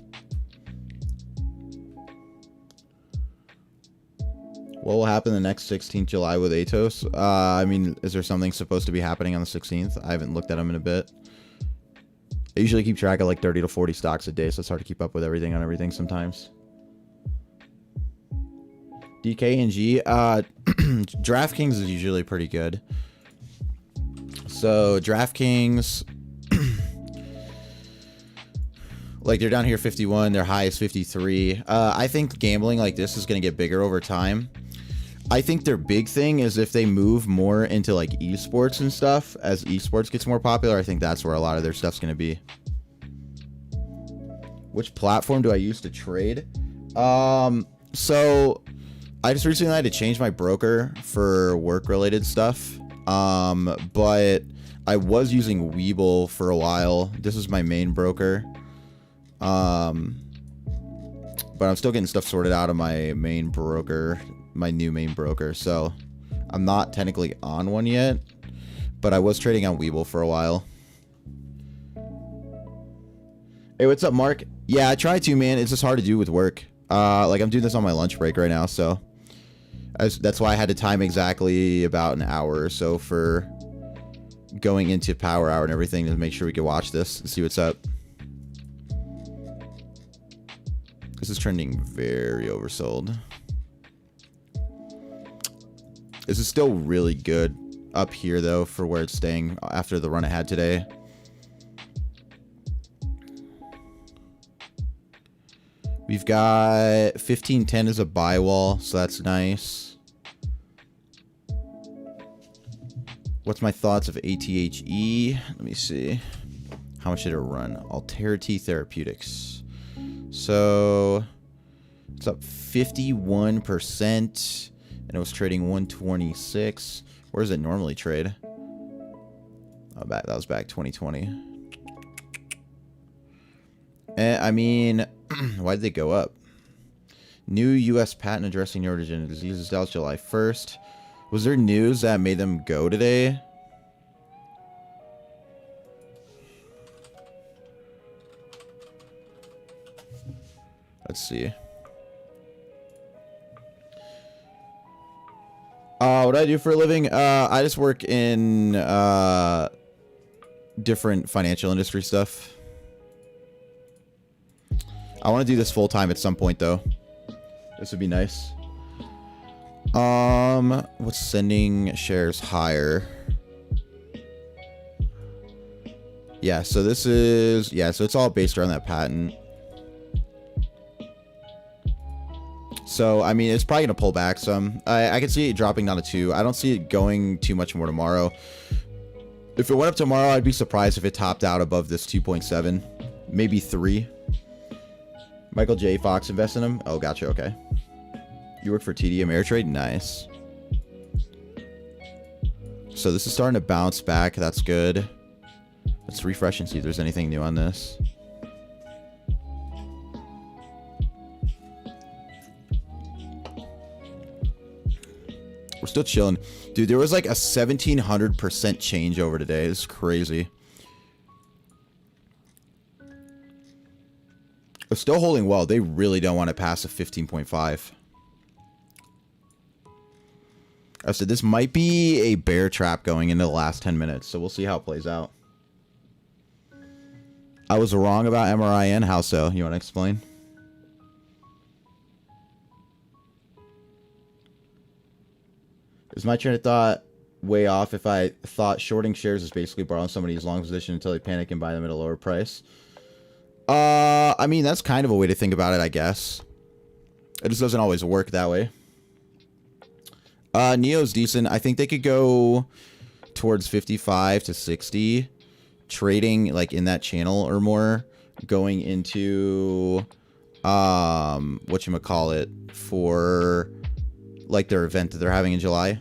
What will happen the next 16th July with Atos? I mean, is there something supposed to be happening on the 16th? I haven't looked at them in a bit. I usually keep track of like 30 to 40 stocks a day, so it's hard to keep up with everything on everything sometimes. DKNG, DraftKings is usually pretty good. So DraftKings, like they're down here 51, their high is 53. I think gambling like this is going to get bigger over time. I think their big thing is if they move more into like esports and stuff, as esports gets more popular, I think that's where a lot of their stuff's going to be. Which platform do I use to trade? So I just recently had to change my broker for work related stuff. But I was using Webull for a while. This is my main broker. But I'm still getting stuff sorted out of my main broker, my new main broker. So I'm not technically on one yet, but I was trading on Webull for a while. Hey, what's up, Mark? Yeah, I try to, man. It's just hard to do with work. Like I'm doing this on my lunch break right now, so that's why I had to time exactly about an hour or so for going into power hour and everything to make sure we can watch this and see what's up. This is trending very oversold. This is still really good up here, though, for where it's staying after the run it had today. We've got 1510 as a buy wall, so that's nice. What's my thoughts of ATHE? Let me see. How much did it run? Alterity Therapeutics. So it's up 51%, and it was trading 126. Where does it normally trade? Oh, that was back 2020. I mean, why did they go up? New U.S. patent addressing neurodegenerative diseases. That was July 1st. Was there news that made them go today? Let's see. What do I do for a living? I just work in different financial industry stuff. I want to do this full time at some point, though. This would be nice. What's sending shares higher? Yeah, so this is, so it's all based around that patent. So, I mean, it's probably going to pull back some. I can see it dropping down to 2. I don't see it going too much more tomorrow. If it went up tomorrow, I'd be surprised if it topped out above this 2.7. Maybe 3. Michael J. Fox invest in him? Oh, gotcha. Okay. You work for TD Ameritrade? Nice. So this is starting to bounce back. That's good. Let's refresh and see if there's anything new on this. We're still chilling. Dude, there was like a 1,700% change over today. This is crazy. They're still holding well. They really don't want to pass a 15.5. I said this might be a bear trap going into the last 10 minutes, so we'll see how it plays out. I was wrong about MRIN. How so? You want to explain? Is my train of thought way off if I thought shorting shares is basically borrowing somebody's long position until they panic and buy them at a lower price? I mean, that's kind of a way to think about it, I guess. It just doesn't always work that way. Neo's decent. I think they could go towards 55 to 60, trading like in that channel or more, going into whatchamacallit for like their event that they're having in July.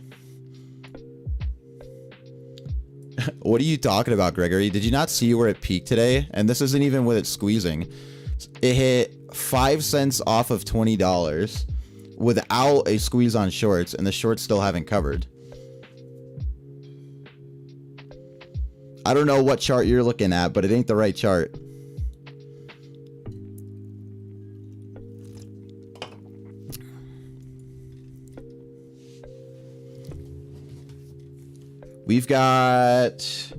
What are you talking about, Gregory? Did you not see where it peaked today? And this isn't even with it squeezing. It hit 5 cents off of $20 without a squeeze on shorts, and the shorts still haven't covered. I don't know what chart you're looking at, but it ain't the right chart. We've got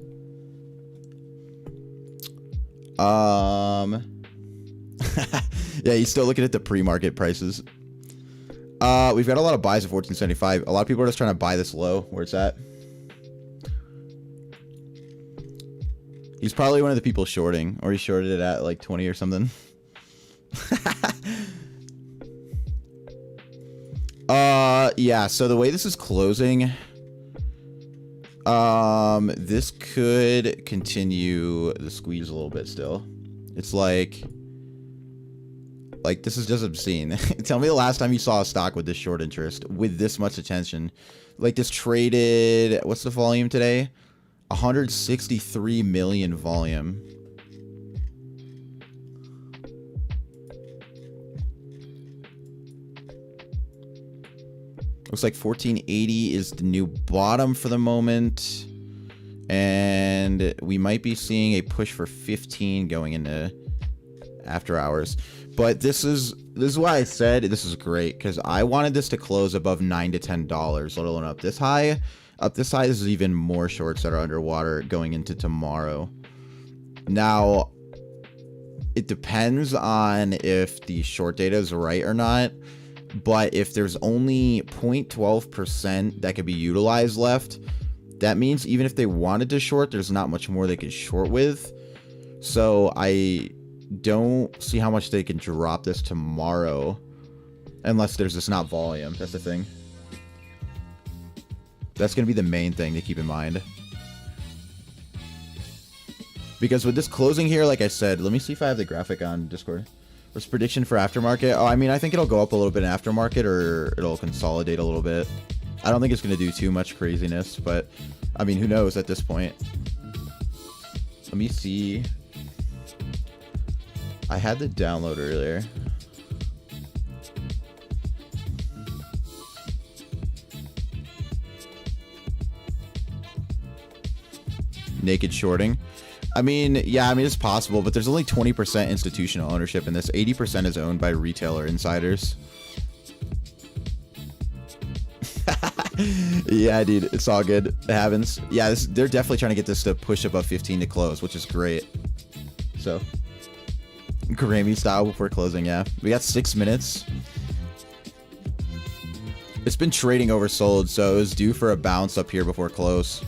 yeah, he's still looking at the pre-market prices. We've got a lot of buys at 14.75. A lot of people are just trying to buy this low where it's at. He's probably one of the people shorting, or he shorted it at like 20 or something. Yeah, so the way this is closing, this could continue the squeeze a little bit still. It's like this is just obscene. Tell me the last time you saw a stock with this short interest, with this much attention. Like this traded, what's the volume today? 163 million volume. Looks like 1480 is the new bottom for the moment. And we might be seeing a push for 15 going into after hours. But this is why I said this is great, because I wanted this to close above $9 to $10, let alone up this high. Up this high, this is even more shorts that are underwater going into tomorrow. Now, it depends on if the short data is right or not. But if there's only 0.12% that could be utilized left, that means even if they wanted to short, there's not much more they could short with. So I don't see how much they can drop this tomorrow, unless there's just not volume. That's the thing. That's going to be the main thing to keep in mind. Because with this closing here, like I said, let me see if I have the graphic on Discord. What's prediction for aftermarket? Oh, I mean, I think it'll go up a little bit in aftermarket, or it'll consolidate a little bit. I don't think it's going to do too much craziness, but I mean, who knows at this point. Let me see. I had the download earlier. Naked shorting. I mean, yeah, I mean, it's possible, but there's only 20% institutional ownership in this. 80% is owned by retailer insiders. Yeah, dude, it's all good. It happens. Yeah, they're definitely trying to get this to push above 15 to close, which is great. So, Grammy style before closing, yeah. We got 6 minutes. It's been trading oversold, so it was due for a bounce up here before close.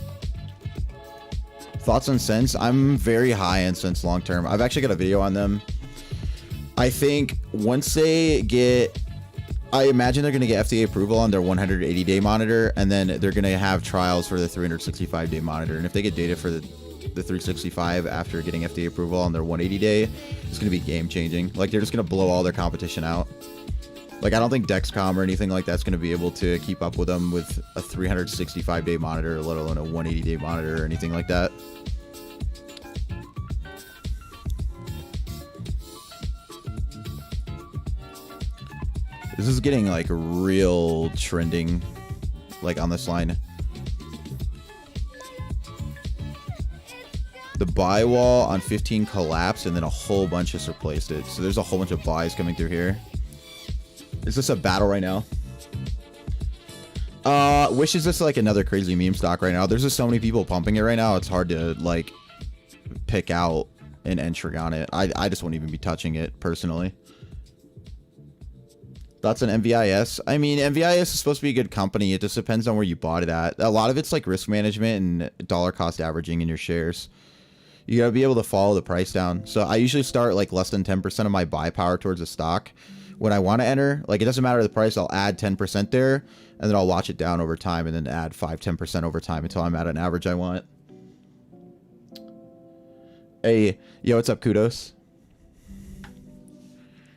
Thoughts on Sense? I'm very high on Sense long term. I've actually got a video on them. I think once they get, I imagine they're going to get FDA approval on their 180-day monitor, and then they're going to have trials for the 365-day monitor. And if they get data for the 365 after getting FDA approval on their 180-day, it's going to be game changing. Like, they're just going to blow all their competition out. Like, I don't think Dexcom or anything like that's going to be able to keep up with them with a 365-day monitor, let alone a 180-day monitor or anything like that. This is getting, like, real trending, like, on this line. The buy wall on 15 collapsed, and then a whole bunch just replaced it. So there's a whole bunch of buys coming through here. Is this a battle right now? Wish is just like another crazy meme stock right now. There's just so many people pumping it right now. It's hard to like pick out an entry on it. I just won't even be touching it personally. Thoughts on MVIS? I mean, MVIS is supposed to be a good company. It just depends on where you bought it at. A lot of it's like risk management and dollar cost averaging in your shares. You gotta be able to follow the price down. So I usually start like less than 10% of my buy power towards a stock. When I want to enter, like, it doesn't matter the price, I'll add 10% there, and then I'll watch it down over time, and then add 5-10% over time until I'm at an average I want. Hey, yo, what's up, Kudos?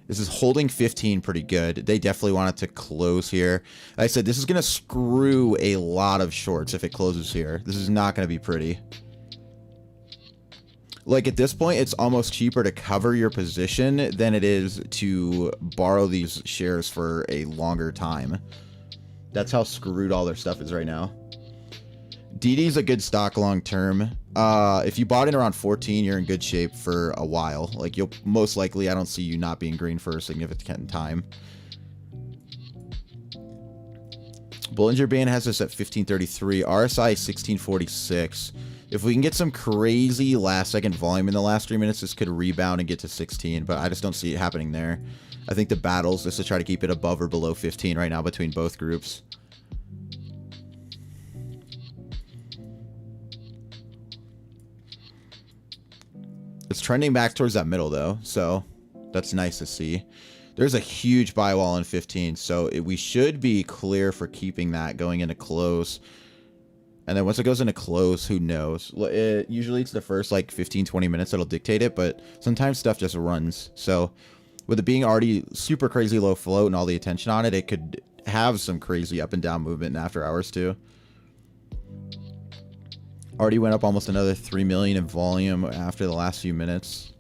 This is holding 15 pretty good. They definitely want it to close here. Like I said, this is going to screw a lot of shorts if it closes here. This is not going to be pretty. Like, at this point, it's almost cheaper to cover your position than it is to borrow these shares for a longer time. That's how screwed all their stuff is right now. DD's a good stock long term. If you bought it around 14, you're in good shape for a while. Like, you'll most likely, I don't see you not being green for a significant time. Bollinger Band has this at 1533. RSI 1646. If we can get some crazy last-second volume in the last 3 minutes, this could rebound and get to 16, but I just don't see it happening there. I think the battle's just to try to keep it above or below 15 right now between both groups. It's trending back towards that middle, though, so that's nice to see. There's a huge buy wall in 15, so we should be clear for keeping that going into close. And then once it goes into close, who knows? Usually it's the first like 15-20 minutes that'll dictate it, but sometimes stuff just runs. So with it being already super crazy low float and all the attention on it, it could have some crazy up and down movement in after hours too. Already went up almost another 3 million in volume after the last few minutes.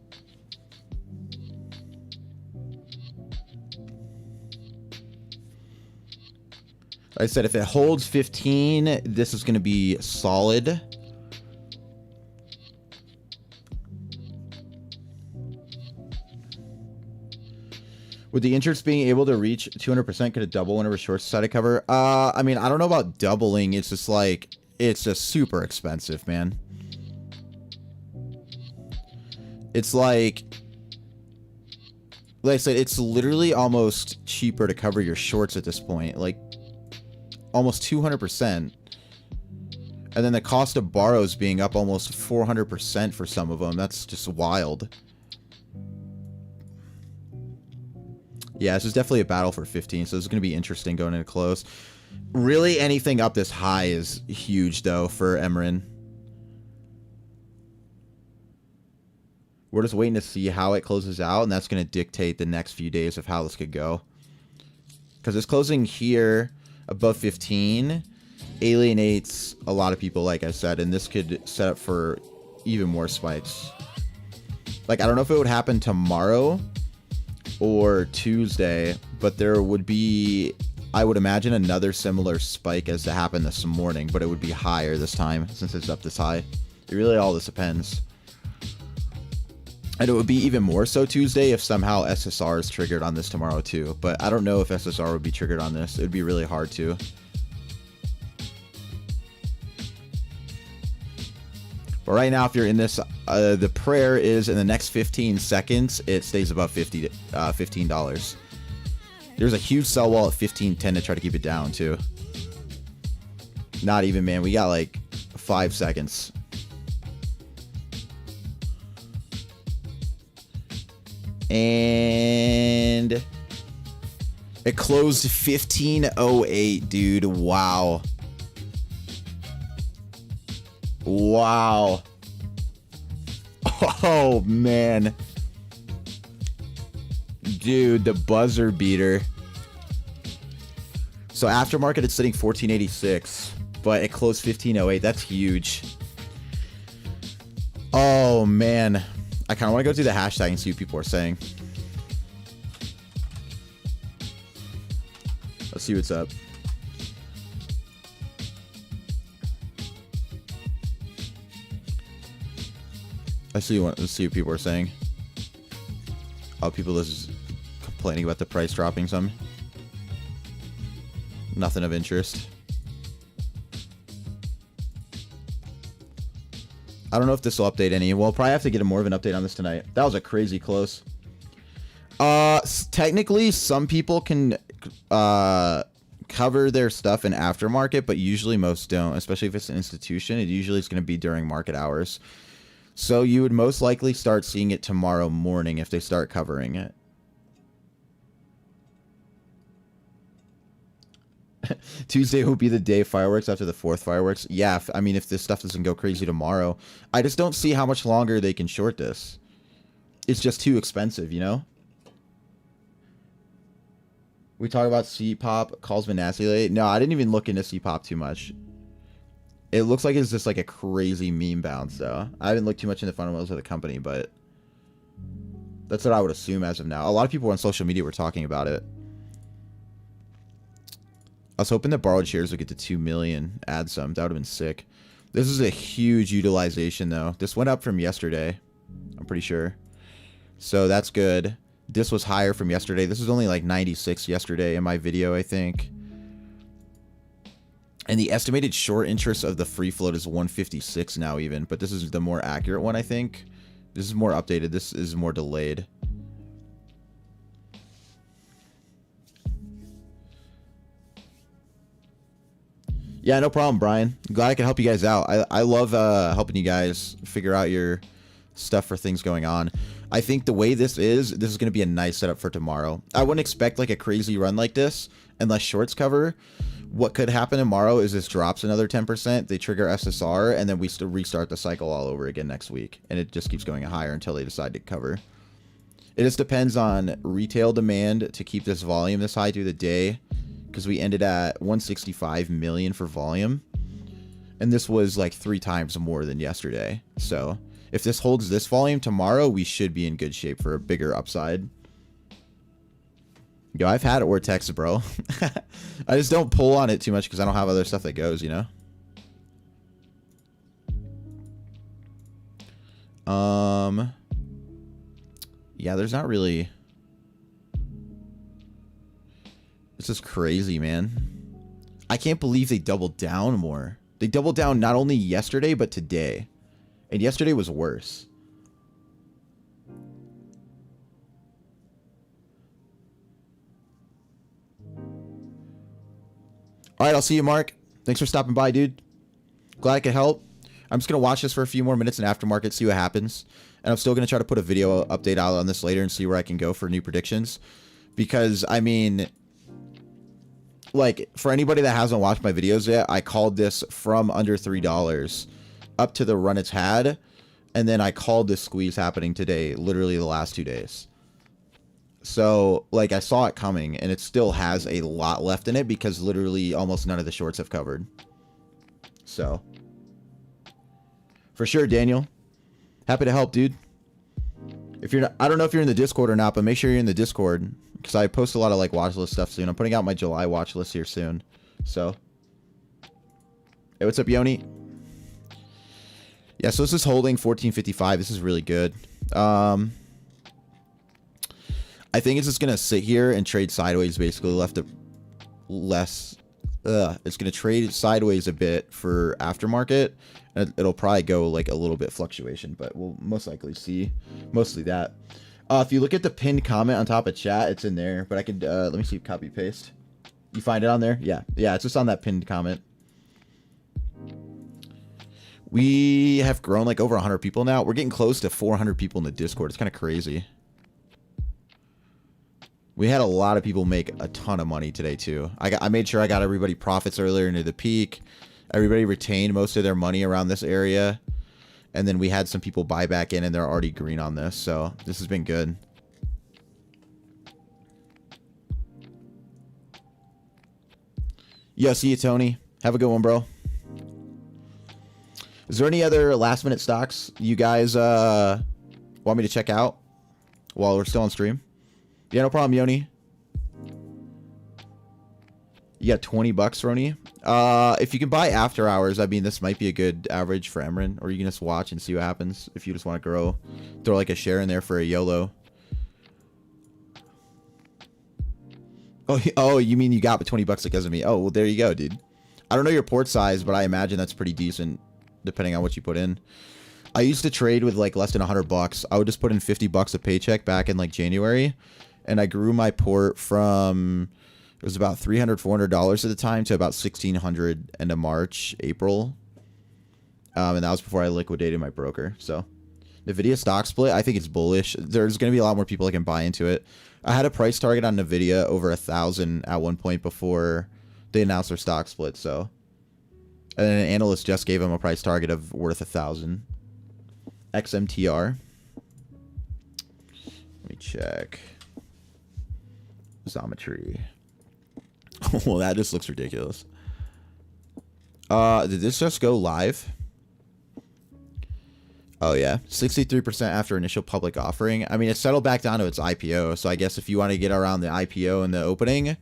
Like I said, if it holds 15, this is going to be solid. With the interest being able to reach 200%, could it double whenever shorts decide to cover? I mean, I don't know about doubling. It's just like, it's just super expensive, man. It's like I said, it's literally almost cheaper to cover your shorts at this point. Like, almost 200%. And then the cost of borrows being up almost 400% for some of them. That's just wild. Yeah, this is definitely a battle for 15, so this is going to be interesting going into close. Really, anything up this high is huge, though, for MRIN. We're just waiting to see how it closes out, and that's going to dictate the next few days of how this could go. Because it's closing here above 15 alienates a lot of people, like I said, and this could set up for even more spikes. Like, I don't know if it would happen tomorrow or Tuesday, but there would be, I would imagine, another similar spike as to happen this morning, but it would be higher this time since it's up this high. It really all this depends. And it would be even more so Tuesday if somehow SSR is triggered on this tomorrow too, but I don't know if SSR would be triggered on this. It would be really hard to. But right now, if you're in this, the prayer is in the next 15 seconds, it stays above $15. There's a huge sell wall at 15.10 to try to keep it down, too. Not even, man. We got like 5 seconds. And it closed 15.08, dude. Wow. Wow. Oh, man. Dude, the buzzer beater. So aftermarket, it's sitting 1486, but it closed 1508. That's huge. Oh, man. I kind of want to go through the hashtag and see what people are saying. Let's see what's up. Let's see what people are saying. Oh, people just complaining about the price dropping some. Nothing of interest. I don't know if this will update any. We'll probably have to get more of an update on this tonight. That was a crazy close. Technically, some people can cover their stuff in aftermarket, but usually most don't, especially if it's an institution. It usually is going to be during market hours. So you would most likely start seeing it tomorrow morning if they start covering it. Tuesday will be the day fireworks after the 4th fireworks. Yeah, I mean, if this stuff doesn't go crazy tomorrow, I just don't see how much longer they can short this. It's just too expensive, you know? We talk about C-pop, calls Manassi late. No, I didn't even look into C-pop too much. It looks like it's just like a crazy meme bounce, though. I haven't looked too much into the fundamentals of the company, but that's what I would assume as of now. A lot of people on social media were talking about it. I was hoping that borrowed shares would get to 2 million. Add some. That would have been sick. This is a huge utilization, though. This went up from yesterday. I'm pretty sure. So that's good. This was higher from yesterday. This was only like 96 yesterday in my video, I think. And the estimated short interest of the free float is 156 now even. But this is the more accurate one, I think. This is more updated. This is more delayed. Yeah, no problem, Brian. Glad I could help you guys out. I love helping you guys figure out your stuff for things going on. I think the way this is going to be a nice setup for tomorrow. I wouldn't expect like a crazy run like this unless shorts cover. What could happen tomorrow is this drops another 10%. They trigger SSR, and then we still restart the cycle all over again next week. And it just keeps going higher until they decide to cover. It just depends on retail demand to keep this volume this high through the day. Because we ended at 165 million for volume. And this was like 3 times more than yesterday. So if this holds this volume tomorrow, we should be in good shape for a bigger upside. Yo, I've had Ortex, bro. I just don't pull on it too much because I don't have other stuff that goes, you know? Yeah, there's not really... This is crazy, man. I can't believe they doubled down more. They doubled down not only yesterday, but today. And yesterday was worse. All right, I'll see you, Mark. Thanks for stopping by, dude. Glad I could help. I'm just going to watch this for a few more minutes in aftermarket, see what happens. And I'm still going to try to put a video update out on this later and see where I can go for new predictions. Because, I mean, like, for anybody that hasn't watched my videos yet, I called this from under $3 up to the run it's had. And then I called this squeeze happening today, literally the last 2 days. So, like, I saw it coming, and it still has a lot left in it because literally almost none of the shorts have covered. So, for sure, Daniel. Happy to help, dude. If you're not, I don't know if you're in the Discord or not, but make sure you're in the Discord because I post a lot of, like, watch list stuff soon. I'm putting out my July watch list here soon. So, hey, what's up, Yoni? Yeah, so this is holding 1455. This is really good. I think it's just going to sit here and trade sideways, basically left it less. It's going to trade sideways a bit for aftermarket. And it'll probably go like a little bit fluctuation, but we'll most likely see mostly that. If you look at the pinned comment on top of chat, it's in there, but I could, let me see, copy paste. You find it on there? Yeah. Yeah, it's just on that pinned comment. We have grown like over 100 people now. We're getting close to 400 people in the Discord. It's kind of crazy. We had a lot of people make a ton of money today too. I made sure I got everybody profits earlier into the peak. Everybody retained most of their money around this area. And then we had some people buy back in and they're already green on this. So this has been good. Yo, see you, Tony. Have a good one, bro. Is there any other last minute stocks you guys want me to check out while we're still on stream? Yeah, no problem, Yoni. You got 20 bucks, Roni. If you can buy after hours, I mean, this might be a good average for MRIN, or you can just watch and see what happens if you just want to grow. Throw like a share in there for a YOLO. Oh, you mean you got 20 bucks because of me? Oh, well, there you go, dude. I don't know your port size, but I imagine that's pretty decent depending on what you put in. I used to trade with like less than 100 bucks. I would just put in 50 bucks a paycheck back in like January. And I grew my port from, it was about $300, $400 at the time to about $1,600 end of March, April. And that was before I liquidated my broker. So NVIDIA stock split, I think it's bullish. There's going to be a lot more people that can buy into it. I had a price target on NVIDIA over 1,000 at one point before they announced their stock split. So, and then an analyst just gave them a price target of worth 1,000. XMTR. Let me check. Zometry. Well, that just looks ridiculous. Did this just go live? Oh yeah, 63% after initial public offering. I mean, it settled back down to its IPO, so I guess if you want to get around the IPO and the opening,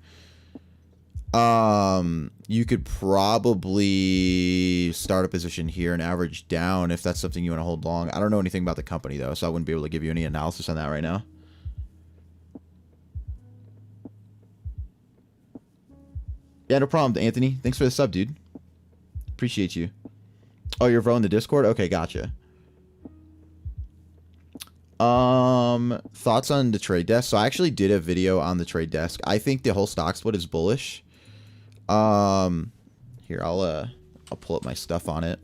you could probably start a position here and average down if that's something you want to hold long. I don't know anything about the company though, so I wouldn't be able to give you any analysis on that right now. Yeah, no problem, Anthony. Thanks for the sub, dude. Appreciate you. Oh, you're voting the Discord? Okay, gotcha. Thoughts on the trade desk? So I actually did a video on the trade desk. I think the whole stock split is bullish. Here, I'll pull up my stuff on it.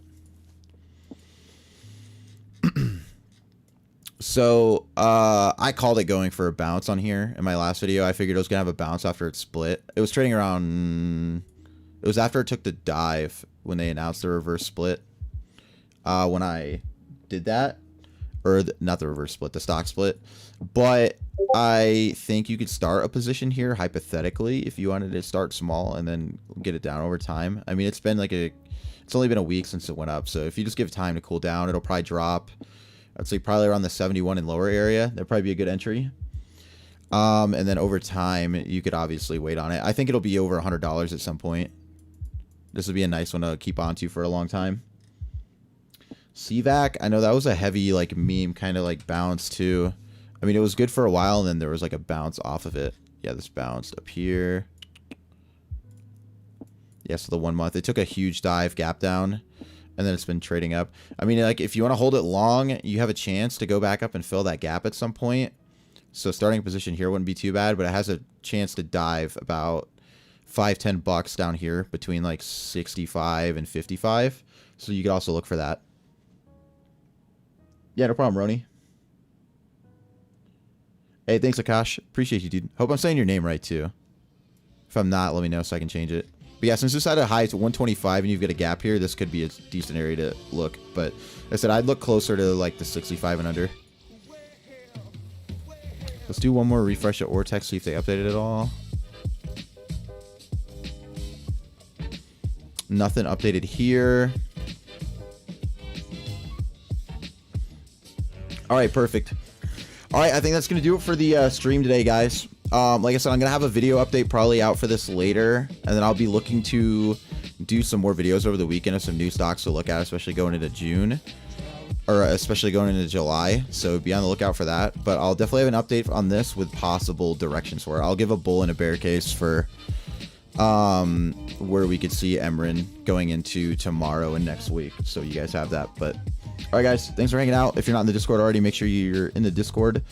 So, I called it going for a bounce on here in my last video. I figured it was going to have a bounce after it split. It was trading around... It was after it took the dive when they announced the reverse split. When I did that. Or, not the reverse split, the stock split. But I think you could start a position here, hypothetically, if you wanted to start small and then get it down over time. I mean, it's been like it's only been a week since it went up. So, if you just give time to cool down, it'll probably drop... I'd say probably around the 71 and lower area. That'd probably be a good entry. And then over time, you could obviously wait on it. I think it'll be over $100 at some point. This would be a nice one to keep on to for a long time. CVAC, I know that was a heavy like meme kind of like bounce too. I mean, it was good for a while and then there was like a bounce off of it. Yeah, this bounced up here. Yeah, so the 1 month. It took a huge dive, gap down, and then it's been trading up. I mean, like, if you want to hold it long, you have a chance to go back up and fill that gap at some point. So starting position here wouldn't be too bad, but it has a chance to dive about $5-10 down here between like 65 and 55. So you could also look for that. Yeah, no problem, Roni. Hey, thanks, Akash. Appreciate you, dude. Hope I'm saying your name right, too. If I'm not, let me know so I can change it. But yeah, since this had a high to 125 and you've got a gap here, this could be a decent area to look. But like I said, I'd look closer to like the 65 and under. Let's do one more refresh at Ortex, see if they updated it all. Nothing updated here. All right, perfect. All right, I think that's going to do it for the stream today, guys. Like I said, I'm going to have a video update probably out for this later, and then I'll be looking to do some more videos over the weekend of some new stocks to look at, especially going into June, or especially going into July. So be on the lookout for that. But I'll definitely have an update on this with possible directions for it. I'll give a bull and a bear case for where we could see MRIN going into tomorrow and next week. So you guys have that. But all right, guys, thanks for hanging out. If you're not in the Discord already, make sure you're in the Discord,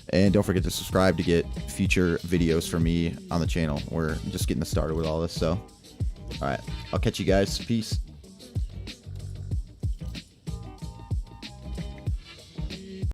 and don't forget to subscribe to get future videos from me on the channel. We're just getting started with all this. So all right, I'll catch you guys. Peace.